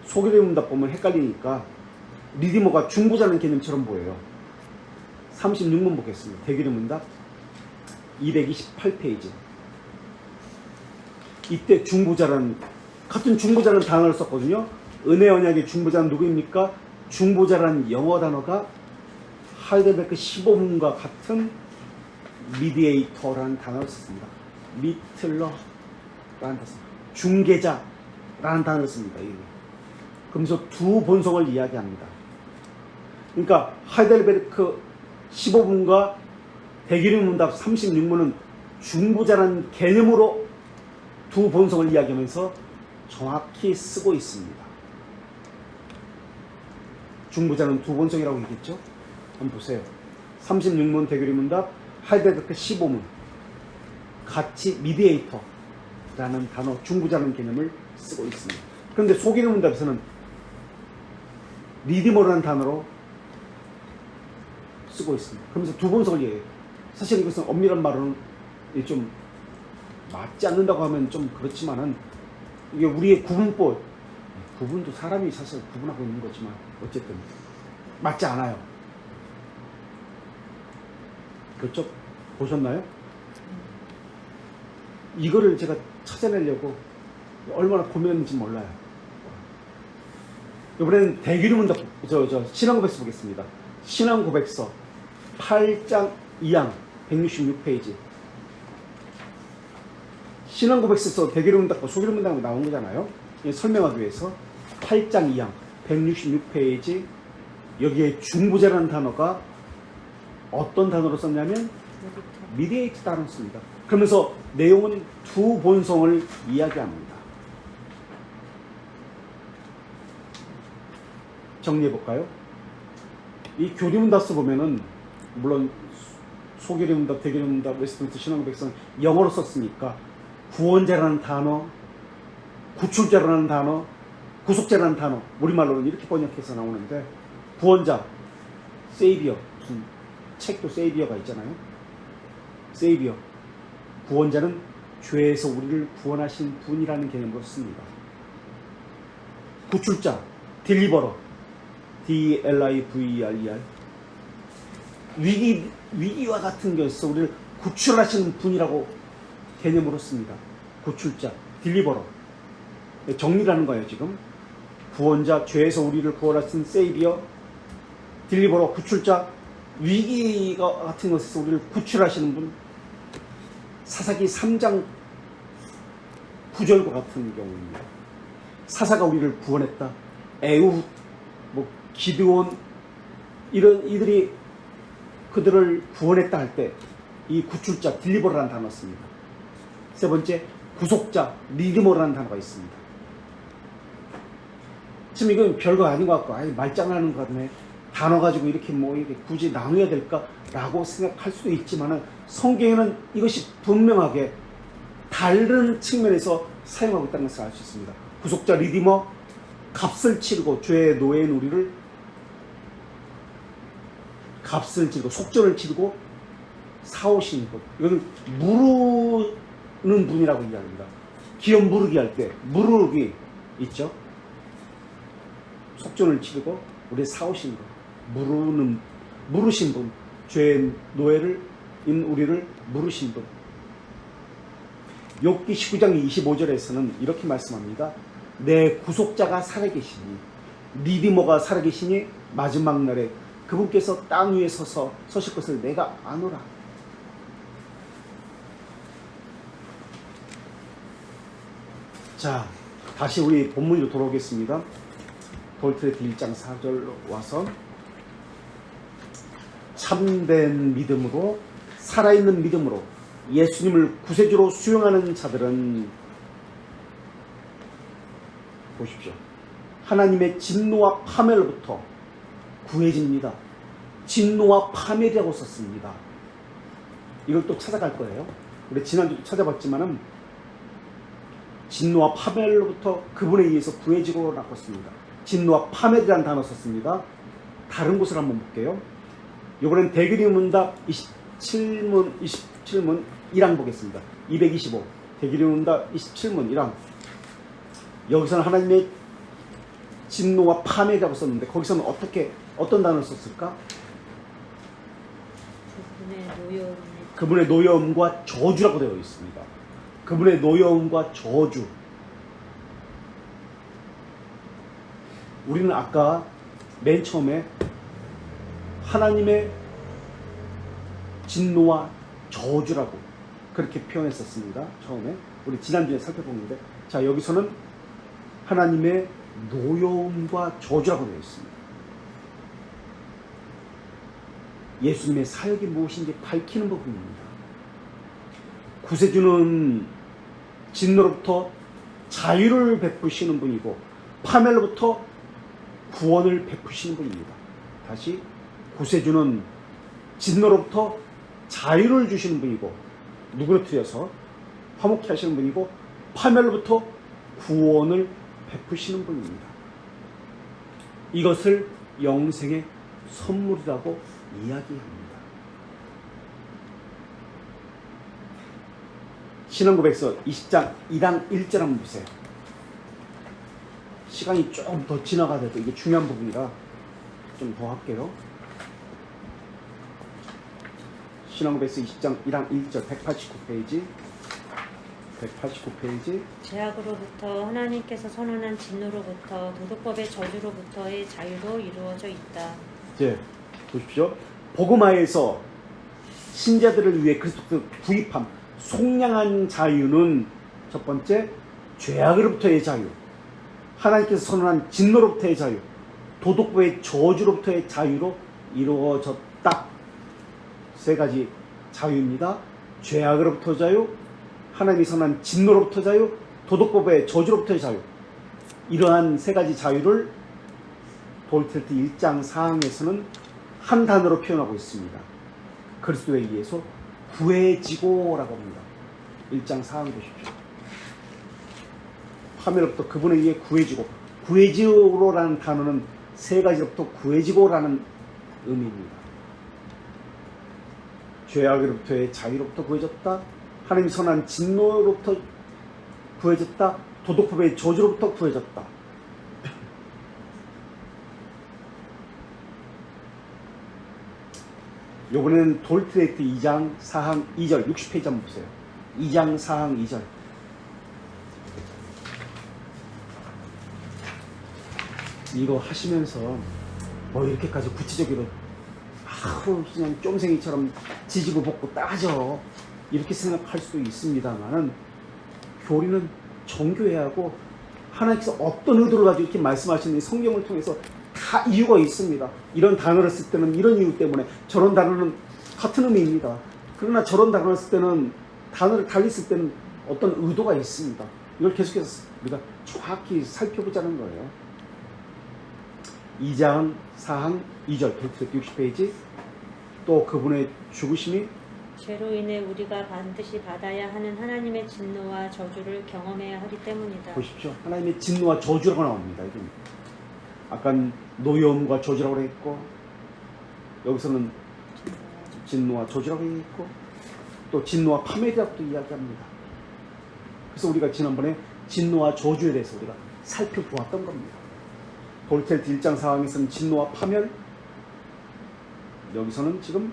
소규리문답 보면 헷갈리니까 리디머가 중보자라는 개념처럼 보여요. 36문 보겠습니다. 대규리문답 228페이지. 이때 중보자라는 같은 중보자라는 단어를 썼거든요. 은혜 언약의 중보자는 누구입니까? 중보자라는 영어 단어가 하이델베르크 15문과 같은 미디에이터라는 단어를 썼습니다. 미틀러라는 단어, 중개자라는 단어를 씁니다. 그러면서 두 본성을 이야기합니다. 그러니까 하이델베르크 15문과 대규리문답 36문은 중보자라는 개념으로 두 본성을 이야기하면서 정확히 쓰고 있습니다. 중보자는 두 본성이라고 얘기했죠. 한번 보세요. 36문 대규리문답, 하이델베르크 15문 같이 미디에이터라는 단어, 중보자라는 개념을 쓰고 있습니다. 그런데 소규리문답에서는 리디머라는 단어로 쓰고 있습니다. 그러면서 두 본성을 얘기해요. 사실 이것은 엄밀한 말로는 좀 맞지 않는다고 하면 좀 그렇지만은 이게 우리의 구분도 사람이 사실 구분하고 있는 거지만 어쨌든 맞지 않아요. 그쪽 보셨나요? 이거를 제가 찾아내려고 얼마나 고민했는지 몰라요. 이번에는 대규리문답 신앙고백서 보겠습니다. 신앙고백서 8장 2항 166페이지. 신앙고백서에서 대규리문답과 소규리문답이 나온 거잖아요. 설명하기 위해서 8장 2항 166페이지. 여기에 중보자라는 단어가 어떤 단어로 썼냐면 미디에이터 단어를 씁니다. 그러면서 내용은 두 본성을 이야기합니다. 정리해볼까요? 이 교리문답서 보면은 물론 소교리문답, 대교리문답, 웨스트민스터 신앙고백서는 영어로 썼으니까 구원자라는 단어, 구출자라는 단어, 구속자라는 단어, 우리말로는 이렇게 번역해서 나오는데 구원자, 세이비어, 무슨 책도 세이비어가 있잖아요. 세이비어, 구원자는 죄에서 우리를 구원하신 분이라는 개념으로 씁니다. 구출자, 딜리버러, D-L-I-V-E-R-E-R, 위기와 같은 것에서 우리를 구출하시는 분이라고 개념으로 씁니다. 구출자, 딜리버러, 정리라는 거예요. 지금 구원자, 죄에서 우리를 구원하신 세이비어, 딜리버러, 구출자, 위기가 같은 것에서 우리를 구출하시는 분. 사사기 3장 9절과 같은 경우입니다. 사사가 우리를 구원했다. 에우, 기드온, 이런 이들이 그들을 구원했다 할 때 이 구출자, 딜리버라는 단어 씁니다. 세 번째, 구속자, 리디머라는 단어가 있습니다. 지금 이건 별거 아닌 것 같고, 아이, 말장난하는 것 같네. 단어 가지고 이렇게 뭐 이렇게 굳이 나눠야 될까라고 생각할 수도 있지만은 성경에는 이것이 분명하게 다른 측면에서 사용하고 있다는 것을 알 수 있습니다. 구속자, 리디머, 값을 치르고 죄의 노예인 우리를 값을 치르고 속전을 치르고 사오신 분. 이건 무르는 분이라고 이야기합니다. 기업 무르기 할 때 무르기 있죠. 속전을 치르고 우리 사오신 분. 무르신 분. 죄의 노예를 인 우리를 무르신 분. 욥기 19장 25절에서는 이렇게 말씀합니다. 내 구속자가 살아계시니 리디머가 살아계시니 마지막 날에 그분께서 땅 위에 서실 것을 내가 아노라. 자, 다시 우리 본문으로 돌아오겠습니다. 돌트레트 1장 4절로 와서 참된 믿음으로 살아있는 믿음으로 예수님을 구세주로 수용하는 자들은 보십시오. 하나님의 진노와 파멸로부터 구해집니다. 진노와 파멸이라고 썼습니다. 이걸 또 찾아갈 거예요. 우리 지난주도 찾아봤지만은 진노와 파멸로부터 그분에 의해서 구해지고라고 썼습니다. 진노와 파멸이라는 단어 썼습니다. 다른 곳을 한번 볼게요. 이번엔 대규리문답 27문 1항 보겠습니다. 225 대규리문답 27문 1항. 여기서는 하나님의 진노와 파멸이라고 썼는데 거기서는 어떤 단어를 썼을까? 그분의 노여움과 저주라고 되어 있습니다. 그분의 노여움과 저주. 우리는 아까 맨 처음에 하나님의 진노와 저주라고 그렇게 표현했었습니다. 처음에 우리 지난주에 살펴보는데, 자, 여기서는 하나님의 노여움과 저주라고 되어 있습니다. 예수님의 사역이 무엇인지 밝히는 부분입니다. 구세주는 진노로부터 자유를 베푸시는 분이고 파멸로부터 구원을 베푸시는 분입니다. 다시, 구세주는 진노로부터 자유를 주시는 분이고 누구를 틀려서 화목케 하시는 분이고 파멸로부터 구원을 베푸시는 분입니다. 이것을 영생의 선물이라고 이야기합니다. 신앙고백서 20장 1항 1절 한번 보세요. 시간이 조금 더 지나가도 이게 중요한 부분이라 좀 더 할게요. 신앙고백서 20장 1항 1절 189페이지. 죄악으로부터 하나님께서 선언한 진노로부터 도덕법의 저주로부터의 자유로 이루어져 있다. 이제 보십시오. 복음화에서 신자들을 위해 그리스도를 구입함, 속량한 자유는 첫 번째, 죄악으로부터의 자유, 하나님께서 선언한 진노로부터의 자유, 도덕법의 저주로부터의 자유로 이루어졌다. 세 가지 자유입니다. 죄악으로부터 자유, 하나님이 선언한 진노로부터 자유, 도덕법의 저주로부터의 자유. 이러한 세 가지 자유를 돌트레트 1장 4항에서는 한 단어로 표현하고 있습니다. 그리스도에 의해서 구해지고라고 합니다. 1장 4항 보십시오. 파멸로부터 그분에 의해 구해지고, 구해지고라는 단어는 세 가지로부터 구해지고라는 의미입니다. 죄악으로부터의 자유로부터 구해졌다, 하나님이 선한 진노로부터 구해졌다, 도덕법의 저주로부터 구해졌다. 요번에는 돌트레트 2장 4항 2절 60페이지 한번 보세요. 2장 4항 2절. 이거 하시면서 뭐 이렇게까지 구체적으로 그냥 쫌생이처럼 지지고 볶고 따져 이렇게 생각할 수도 있습니다만은, 교리는 정교해야 하고 하나님께서 어떤 의도를 가지고 이렇게 말씀하시는 성경을 통해서 다 이유가 있습니다. 이런 단어를 쓸 때는 이런 이유 때문에, 저런 단어는 같은 의미입니다. 그러나 저런 단어를 쓸 때는, 단어를 달리 쓸 때는 어떤 의도가 있습니다. 이걸 계속해서 우리가 정확히 살펴보자는 거예요. 2장 4항 2절 160페이지. 또 그분의 죽으심이 죄로 인해 우리가 반드시 받아야 하는 하나님의 진노와 저주를 경험해야 하기 때문이다. 보십시오. 하나님의 진노와 저주라고 나옵니다. 이게 아까 노여움과 저주라고 했고, 여기서는 진노와 저주라고 했고, 또 진노와 파멸이라고도 이야기합니다. 그래서 우리가 지난번에 진노와 저주에 대해서 우리가 살펴보았던 겁니다. 볼테르트 1장 4항에서는 진노와 파멸, 여기서는 지금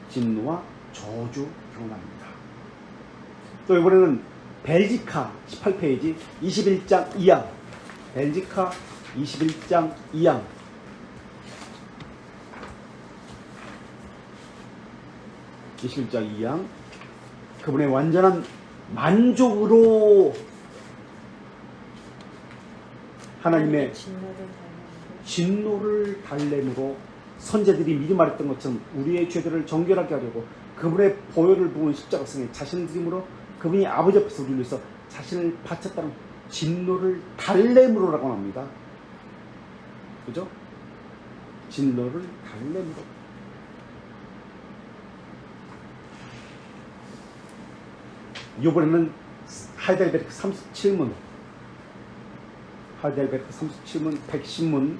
진노와 저주 경험합니다. 또 이번에는 벨지카 18페이지 21장 2항, 벨지카 21장 2항. 그분의 완전한 만족으로 하나님의 진노를 달램으로 선제들이 미리 말했던 것처럼 우리의 죄들을 정결하게 하려고 그분의 보혈을 부은 십자가성에 자신을 드림으로 그분이 아버지 앞에서 우리를 위해서 자신을 바쳤다는 진노를 달램으로라고 합니다. 그죠? 진노를 달램으로. 이번에는 하이델베르크 37문, 하이델베르크 37문 110문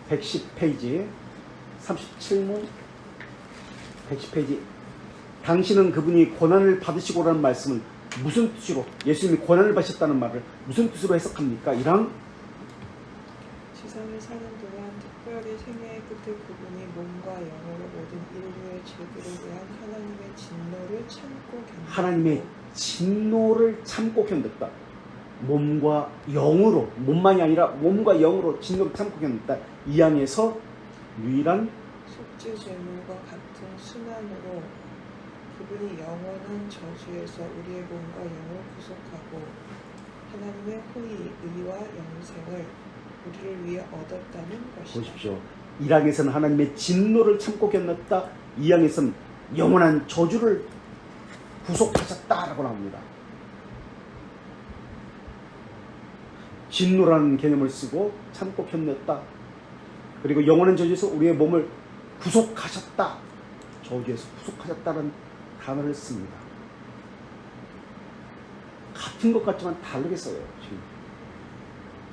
110페이지 37문 110페이지. 당신은 그분이 고난을 받으시고라는 말씀을 무슨 뜻으로, 예수님이 고난을 받으셨다는 말을 무슨 뜻으로 해석합니까? 이랑 세상을 사는 동안 특별히 생애의 끝에 그분이 몸과 영으로 모든 인류의 죄들을 위한 하나님의 진노를 참고 견뎠고, 하나님의 진노를 참고 견뎠다. 몸과 영으로, 몸만이 아니라 몸과 영으로 진노를 참고 견뎠다. 이 안에서 유일한 속죄 제물과 같은 순환으로 그분이 영원한 저주에서 우리의 몸과 영을 구속하고 하나님의 호의, 의와 영생을 우리를 위해 얻었다는 것이다. 보십시오. 1항에서는 하나님의 진노를 참고 견뎠다. 2항에서는 영원한 저주를 구속하셨다라고 나옵니다. 진노라는 개념을 쓰고 참고 견뎠다. 그리고 영원한 저주에서 우리의 몸을 구속하셨다. 저주에서 구속하셨다는 단어를 씁니다. 같은 것 같지만 다르게 써요. 지금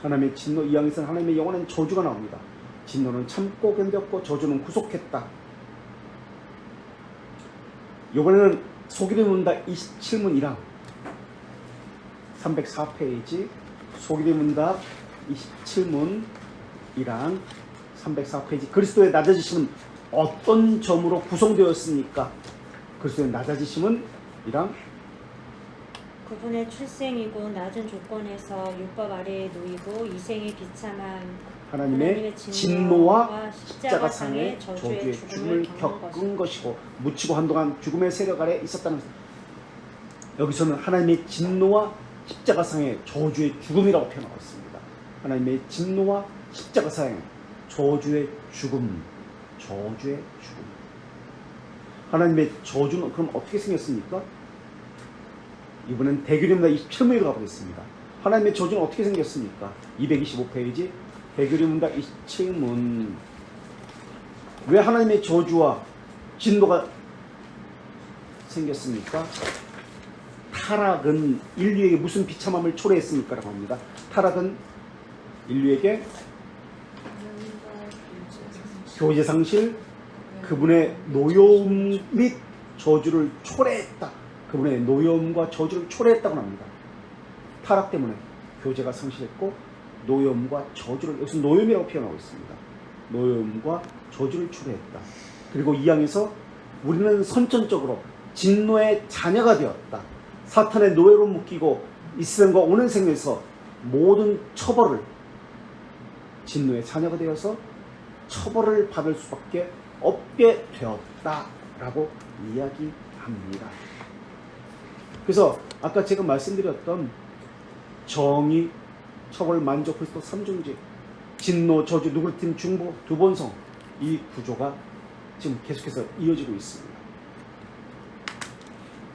하나님의 진노 2항에서는 하나님의 영원한 저주가 나옵니다. 진노는 참고 견뎠고 저주는 구속했다. 이번에는 소기를 묻는다 27문 1항 304페이지. 소기를 묻는다 27문 1항 304페이지. 그리스도의 낮아지심은 어떤 점으로 구성되었습니까? 그리스도의 낮아지심은 1항 그분의 출생이고 낮은 조건에서 율법 아래에 놓이고 이생의 비참한 하나님의 진노와 십자가상의 저주의 죽음을 겪은 것이고 묻히고 한동안 죽음의 세력 아래 있었다는 것. 여기서는 하나님의 진노와 십자가상의 저주의 죽음이라고 표현하고 있습니다. 하나님의 진노와 십자가상의 저주의 죽음, 저주의 죽음. 하나님의 저주는 그럼 어떻게 생겼습니까? 이번엔 대교림나 27문으로 가보겠습니다. 하나님의 저주는 어떻게 생겼습니까? 225페이지 대교림문답 27문. 왜 하나님의 저주와 진노가 생겼습니까? 타락은 인류에게 무슨 비참함을 초래했습니까? 라고 합니다. 타락은 인류에게 교제상실, 그분의 노여움 및 저주를 초래했다. 그분의 노여움과 저주를 초래했다고 합니다. 타락 때문에 교제가 상실했고 노여움과 저주를, 여기서 노여움이라고 표현하고 있습니다. 노여움과 저주를 초래했다. 그리고 이 항에서 우리는 선천적으로 진노의 자녀가 되었다. 사탄의 노예로 묶이고 이스라엘과 오는 생에서 모든 처벌을, 진노의 자녀가 되어서 처벌을 받을 수밖에 없게 되었다라고 이야기합니다. 그래서 아까 제가 말씀드렸던 정의, 처벌, 만족, 그리스도 삼중직, 진노, 저주, 누구를 팀, 중보, 두번성, 이 구조가 지금 계속해서 이어지고 있습니다.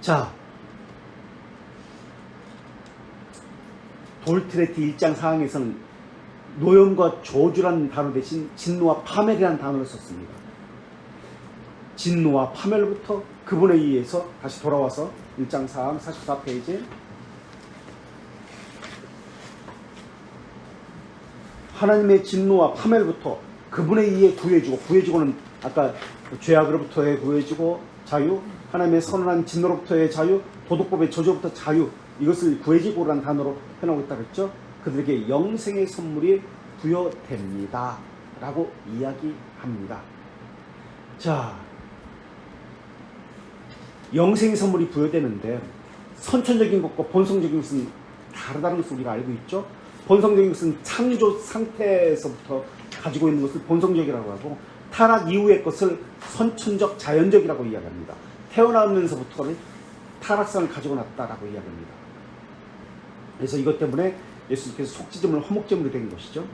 자, 볼트레트 1장 4항에서는 노염과 저주라는 단어 대신 진노와 파멸이라는 단어를 썼습니다. 진노와 파멸부터 그분에 의해서 다시 돌아와서 1장 4항 44페이지 하나님의 진노와 파멸부터 그분에 의해 구해주고, 구해주고는 아까 죄악으로부터의 구해주고 자유, 하나님의 선언한 진노로부터의 자유, 도덕법의 저주로부터 자유, 이것을 구해지고라는 단어로 표현하고 있다고 했죠. 그들에게 영생의 선물이 부여됩니다 라고 이야기합니다. 자, 영생의 선물이 부여되는데 선천적인 것과 본성적인 것은 다르다는 것을 우리가 알고 있죠. 본성적인 것은 창조 상태에서부터 가지고 있는 것을 본성적이라고 하고, 타락 이후의 것을 선천적 자연적이라고 이야기합니다. 태어나면서부터는 타락성을 가지고 났다라고 이야기합니다. 그래서 이것 때문에 예수님께서 속지점을 화목제물이 된 것이죠.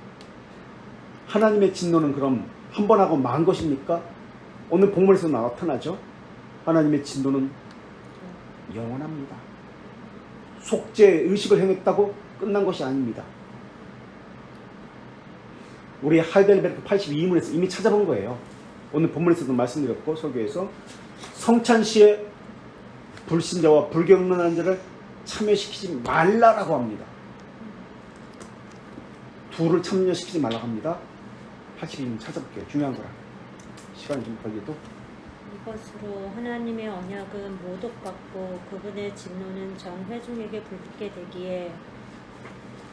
하나님의 진노는 그럼 한 번 하고 만 것입니까? 오늘 본문에서 나타나죠. 하나님의 진노는 영원합니다. 속죄 의식을 행했다고 끝난 것이 아닙니다. 우리 하이델베르크 82문에서 이미 찾아본 거예요. 오늘 본문에서도 말씀드렸고 설교에서 성찬시에 불신자와 불경건한 자를 참여시키지 말라라고 합니다. 둘을 참여시키지 말라고 합니다. 82문 찾아볼게요. 중요한 거라. 시간이 좀 걸려도. 이것으로 하나님의 언약은 모독받고 그분의 진노는 전 회중에게 불붙게 되기에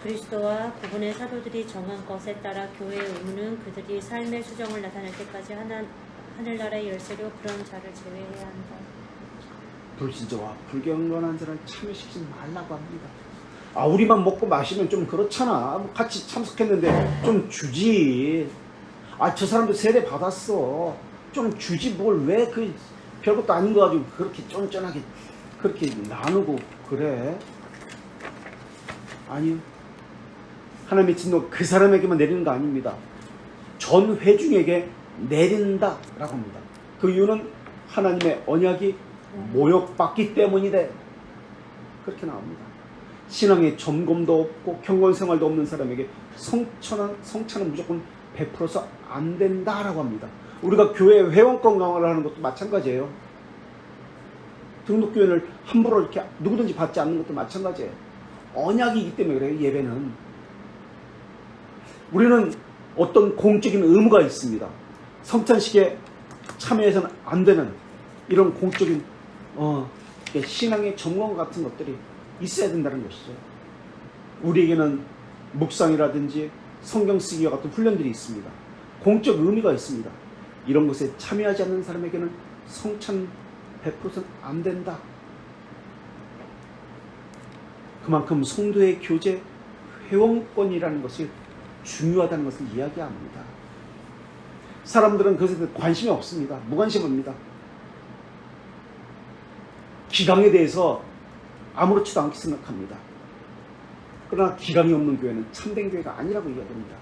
그리스도와 그분의 사도들이 정한 것에 따라 교회의 의무는 그들이 삶의 수정을 나타낼 때까지 하늘나라의 열쇠로 그런 자를 제외해야 한다. 불신자와 불경건한 자를 참여시키지 말라고 합니다. 아, 우리만 먹고 마시면 좀 그렇잖아. 같이 참석했는데 좀 주지. 아, 저 사람도 세례 받았어. 좀 주지 뭘 왜 그 별것도 아닌 거 가지고 그렇게 쫀쫀하게 그렇게 나누고 그래. 아니요. 하나님의 진노 그 사람에게만 내리는 거 아닙니다. 전 회중에게 내린다라고 합니다. 그 이유는 하나님의 언약이 모욕받기 때문이래. 그렇게 나옵니다. 신앙의 점검도 없고 경건생활도 없는 사람에게 성찬은 무조건 베풀어서 안 된다라고 합니다. 우리가 교회 회원권 강화를 하는 것도 마찬가지예요. 등록교회를 함부로 이렇게 누구든지 받지 않는 것도 마찬가지예요. 언약이기 때문에 그래요. 예배는 우리는 어떤 공적인 의무가 있습니다. 성찬식에 참여해서는 안 되는 이런 공적인 신앙의 점검 같은 것들이 있어야 된다는 것이죠. 우리에게는 묵상이라든지 성경 쓰기와 같은 훈련들이 있습니다. 공적 의미가 있습니다. 이런 것에 참여하지 않는 사람에게는 성찬 100%는 안 된다. 그만큼 성도의 교제 회원권이라는 것이 중요하다는 것을 이야기합니다. 사람들은 그것에 대해 관심이 없습니다. 무관심합니다. 기강에 대해서 아무렇지도 않게 생각합니다. 그러나 기강이 없는 교회는 참된 교회가 아니라고 이야기합니다.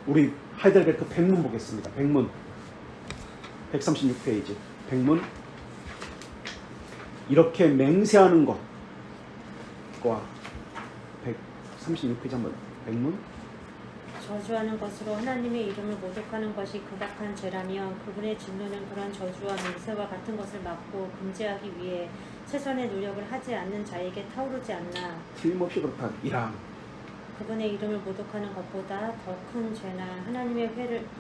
우리 하이델베르크 백문 보겠습니다. 백문 136페이지 백문. 이렇게 맹세하는 것과 136페이지 한번 백문. 저주하는 것으로 하나님의 이름을 모독하는 것이 극악한 죄라면 그분의 진노는 그런 저주와 맹세와 같은 것을 막고 금지하기 위해 최선의 노력을 하지 않는 자에게 타오르지 않나. 틀림없이 그렇다. 1항. 그분의 이름을 모독하는 것보다 더 큰 죄나 하나님의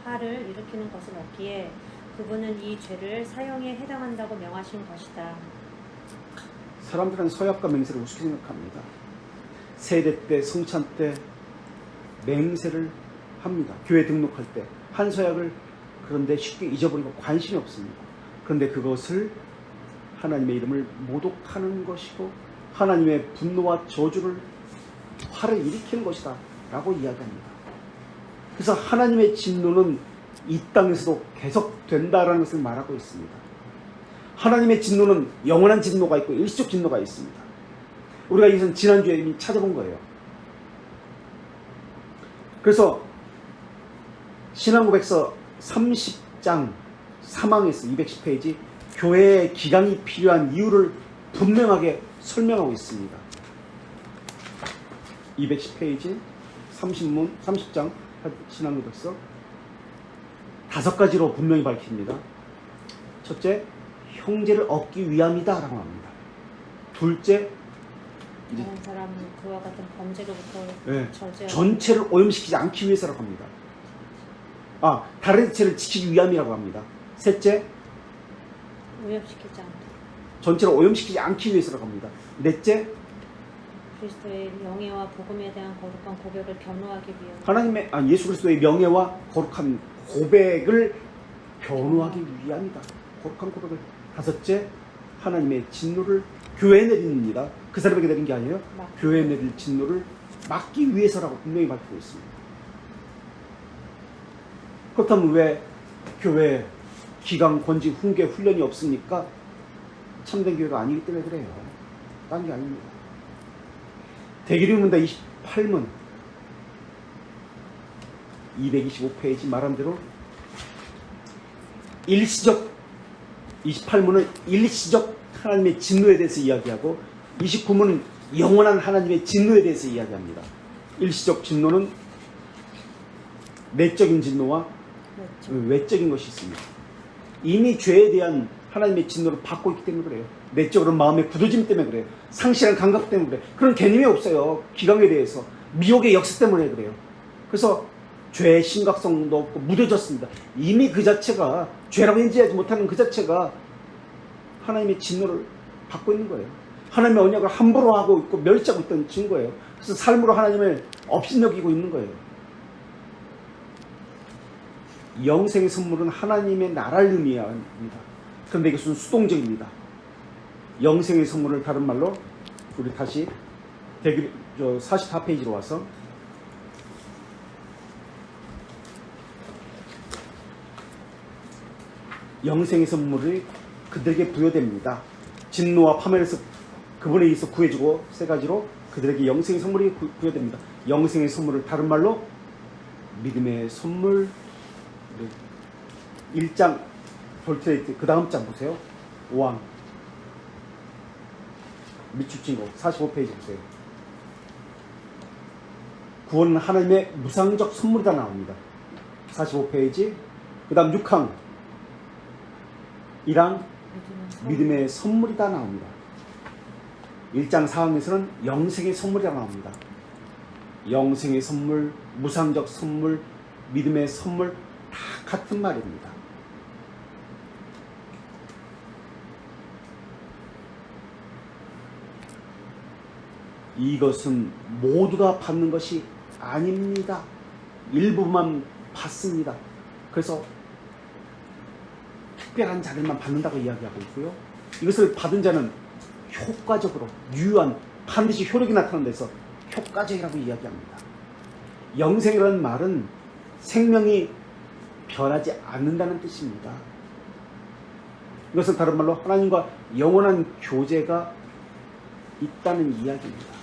화를 일으키는 것은 없기에 그분은 이 죄를 사형에 해당한다고 명하신 것이다. 사람들은 서약과 맹세를 우습게 생각합니다. 세례 때, 성찬 때 맹세를 합니다. 교회 등록할 때 한 서약을 그런데 쉽게 잊어버리고 관심이 없습니다. 그런데 그것을 하나님의 이름을 모독하는 것이고 하나님의 분노와 저주를 화를 일으키는 것이다 라고 이야기합니다. 그래서 하나님의 진노는 이 땅에서도 계속된다라는 것을 말하고 있습니다. 하나님의 진노는 영원한 진노가 있고 일시적 진노가 있습니다. 우리가 이것은 지난주에 이미 찾아본 거예요. 그래서 신앙고백서 30장 3항에서 210페이지 교회의 기강이 필요한 이유를 분명하게 설명하고 있습니다. 210페이지 30장 신앙고백서 5가지로 분명히 밝힙니다. 첫째, 형제를 얻기 위함이다라고 합니다. 둘째, 이제 다른 사람은 그와 같은 범죄로부터 네, 저지하고 전체를 오염시키지 않기 위해서라고 합니다. 다른 지체를 지키기 위함이라고 합니다. 셋째, 오염시키지 않고 전체를 오염시키지 않기 위해서라고 합니다. 넷째, 그리스도의 명예와 복음에 대한 거룩한 고백을 변호하기 위함. 하나님의 예수 그리스도의 명예와 거룩한 고백을 변호하기 위함이다. 거룩한 고백을. 다섯째, 하나님의 진노를 교회에 내립니다. 그 사람에게 내린 게 아니에요. 교회에 내릴 진노를 막기 위해서라고 분명히 밝히고 있습니다. 그렇다면 왜 교회 기강, 권지, 훈계, 훈련이 없습니까? 참된 교회가 아니기 때문에 그래요. 딴 게 아닙니다. 대기림문답 28문 225페이지 말한 대로 일시적 28문은 일시적 하나님의 진노에 대해서 이야기하고 29문은 영원한 하나님의 진노에 대해서 이야기합니다. 일시적 진노는 내적인 진노와 외적인 것이 있습니다. 이미 죄에 대한 하나님의 진노를 받고 있기 때문에 그래요. 내적으로 마음의 굳어짐 때문에 그래요. 상실한 감각 때문에 그래요. 그런 개념이 없어요. 기강에 대해서. 미혹의 역사 때문에 그래요. 그래서 죄의 심각성도 없고 무뎌졌습니다. 이미 그 자체가 죄라고 인지하지 못하는 그 자체가 하나님의 진노를 받고 있는 거예요. 하나님의 언약을 함부로 하고 있고 멸시하고 있다는 증거예요. 그래서 삶으로 하나님을 업신여기고 있는 거예요. 영생의 선물은 하나님의 나라를 의미합니다. 그런데 이것은 수동적입니다. 영생의 선물을 다른 말로 우리 다시 44페이지로 와서 영생의 선물이 그들에게 부여됩니다. 진노와 파멸에서 그분에 의해서 구해주고 세 가지로 그들에게 영생의 선물이 부여됩니다. 영생의 선물을 다른 말로 믿음의 선물 1장 볼트레이트 그 다음 장 보세요. 5왕 미축진곡 45페이지 보세요. 구원은 하나님의 무상적 선물이다 나옵니다. 45페이지 그 다음 6항 1항 믿음의 선물이다 나옵니다. 1장 4항에서는 영생의 선물이다 나옵니다. 영생의 선물, 무상적 선물, 믿음의 선물 다 같은 말입니다. 이것은 모두가 받는 것이 아닙니다. 일부만 받습니다. 그래서 특별한 자들만 받는다고 이야기하고 있고요. 이것을 받은 자는 효과적으로 유효한 반드시 효력이 나타나는 데서 효과적이라고 이야기합니다. 영생이라는 말은 생명이 변하지 않는다는 뜻입니다. 이것은 다른 말로 하나님과 영원한 교제가 있다는 이야기입니다.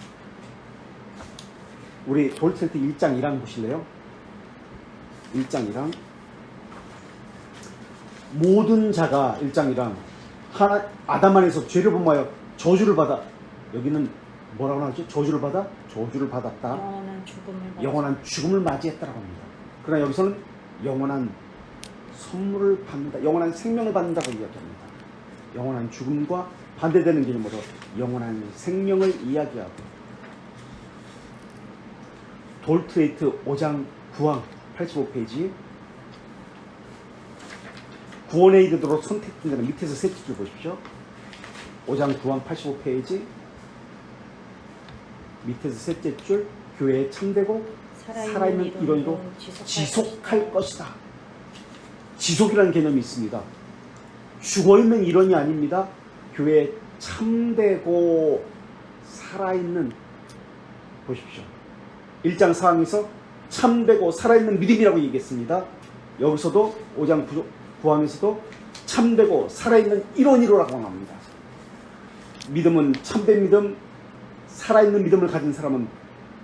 우리 돌트레이트 1장 1항 보실래요? 1장 1항 모든 자가 1장 1항 아담 안에서 죄를 범하여 저주를 받아 여기는 뭐라고 나오죠? 저주를 받아? 저주를 받았다. 영원한 죽음을 맞이했다라고 합니다. 그러나 여기서는 영원한 선물을 받는다. 영원한 생명을 받는다고 이야기합니다. 영원한 죽음과 반대되는 개념으로 영원한 생명을 이야기하고 돌트레이트 5장 9항 85페이지 구원에 이르도록 선택된 자는 밑에서 셋째 줄 보십시오. 5장 9항 85페이지 밑에서 셋째 줄 교회에 참되고 살아있는 이론으로 지속할 것이다. 지속이라는 개념이 있습니다. 죽어있는 이론이 아닙니다. 교회에 참되고 살아있는 보십시오. 1장 4항에서 참되고 살아있는 믿음이라고 얘기했습니다. 여기서도 5장 9항에서도 참되고 살아있는 이론이라고 합니다. 믿음은 참된 믿음, 살아있는 믿음을 가진 사람은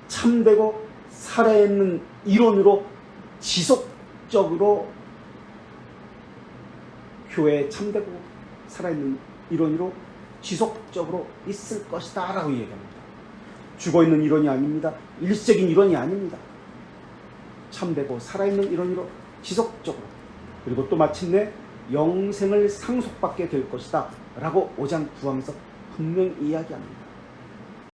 참되고 살아있는 이론으로 지속적으로 교회에 참되고 살아있는 이론으로 지속적으로 있을 것이다 라고 얘기합니다. 죽어있는 이론이 아닙니다. 일시적인 이론이 아닙니다. 참되고 살아있는 이론으로 지속적으로, 그리고 또 마침내 영생을 상속받게 될 것이다 라고 5장 9항에서 분명히 이야기합니다.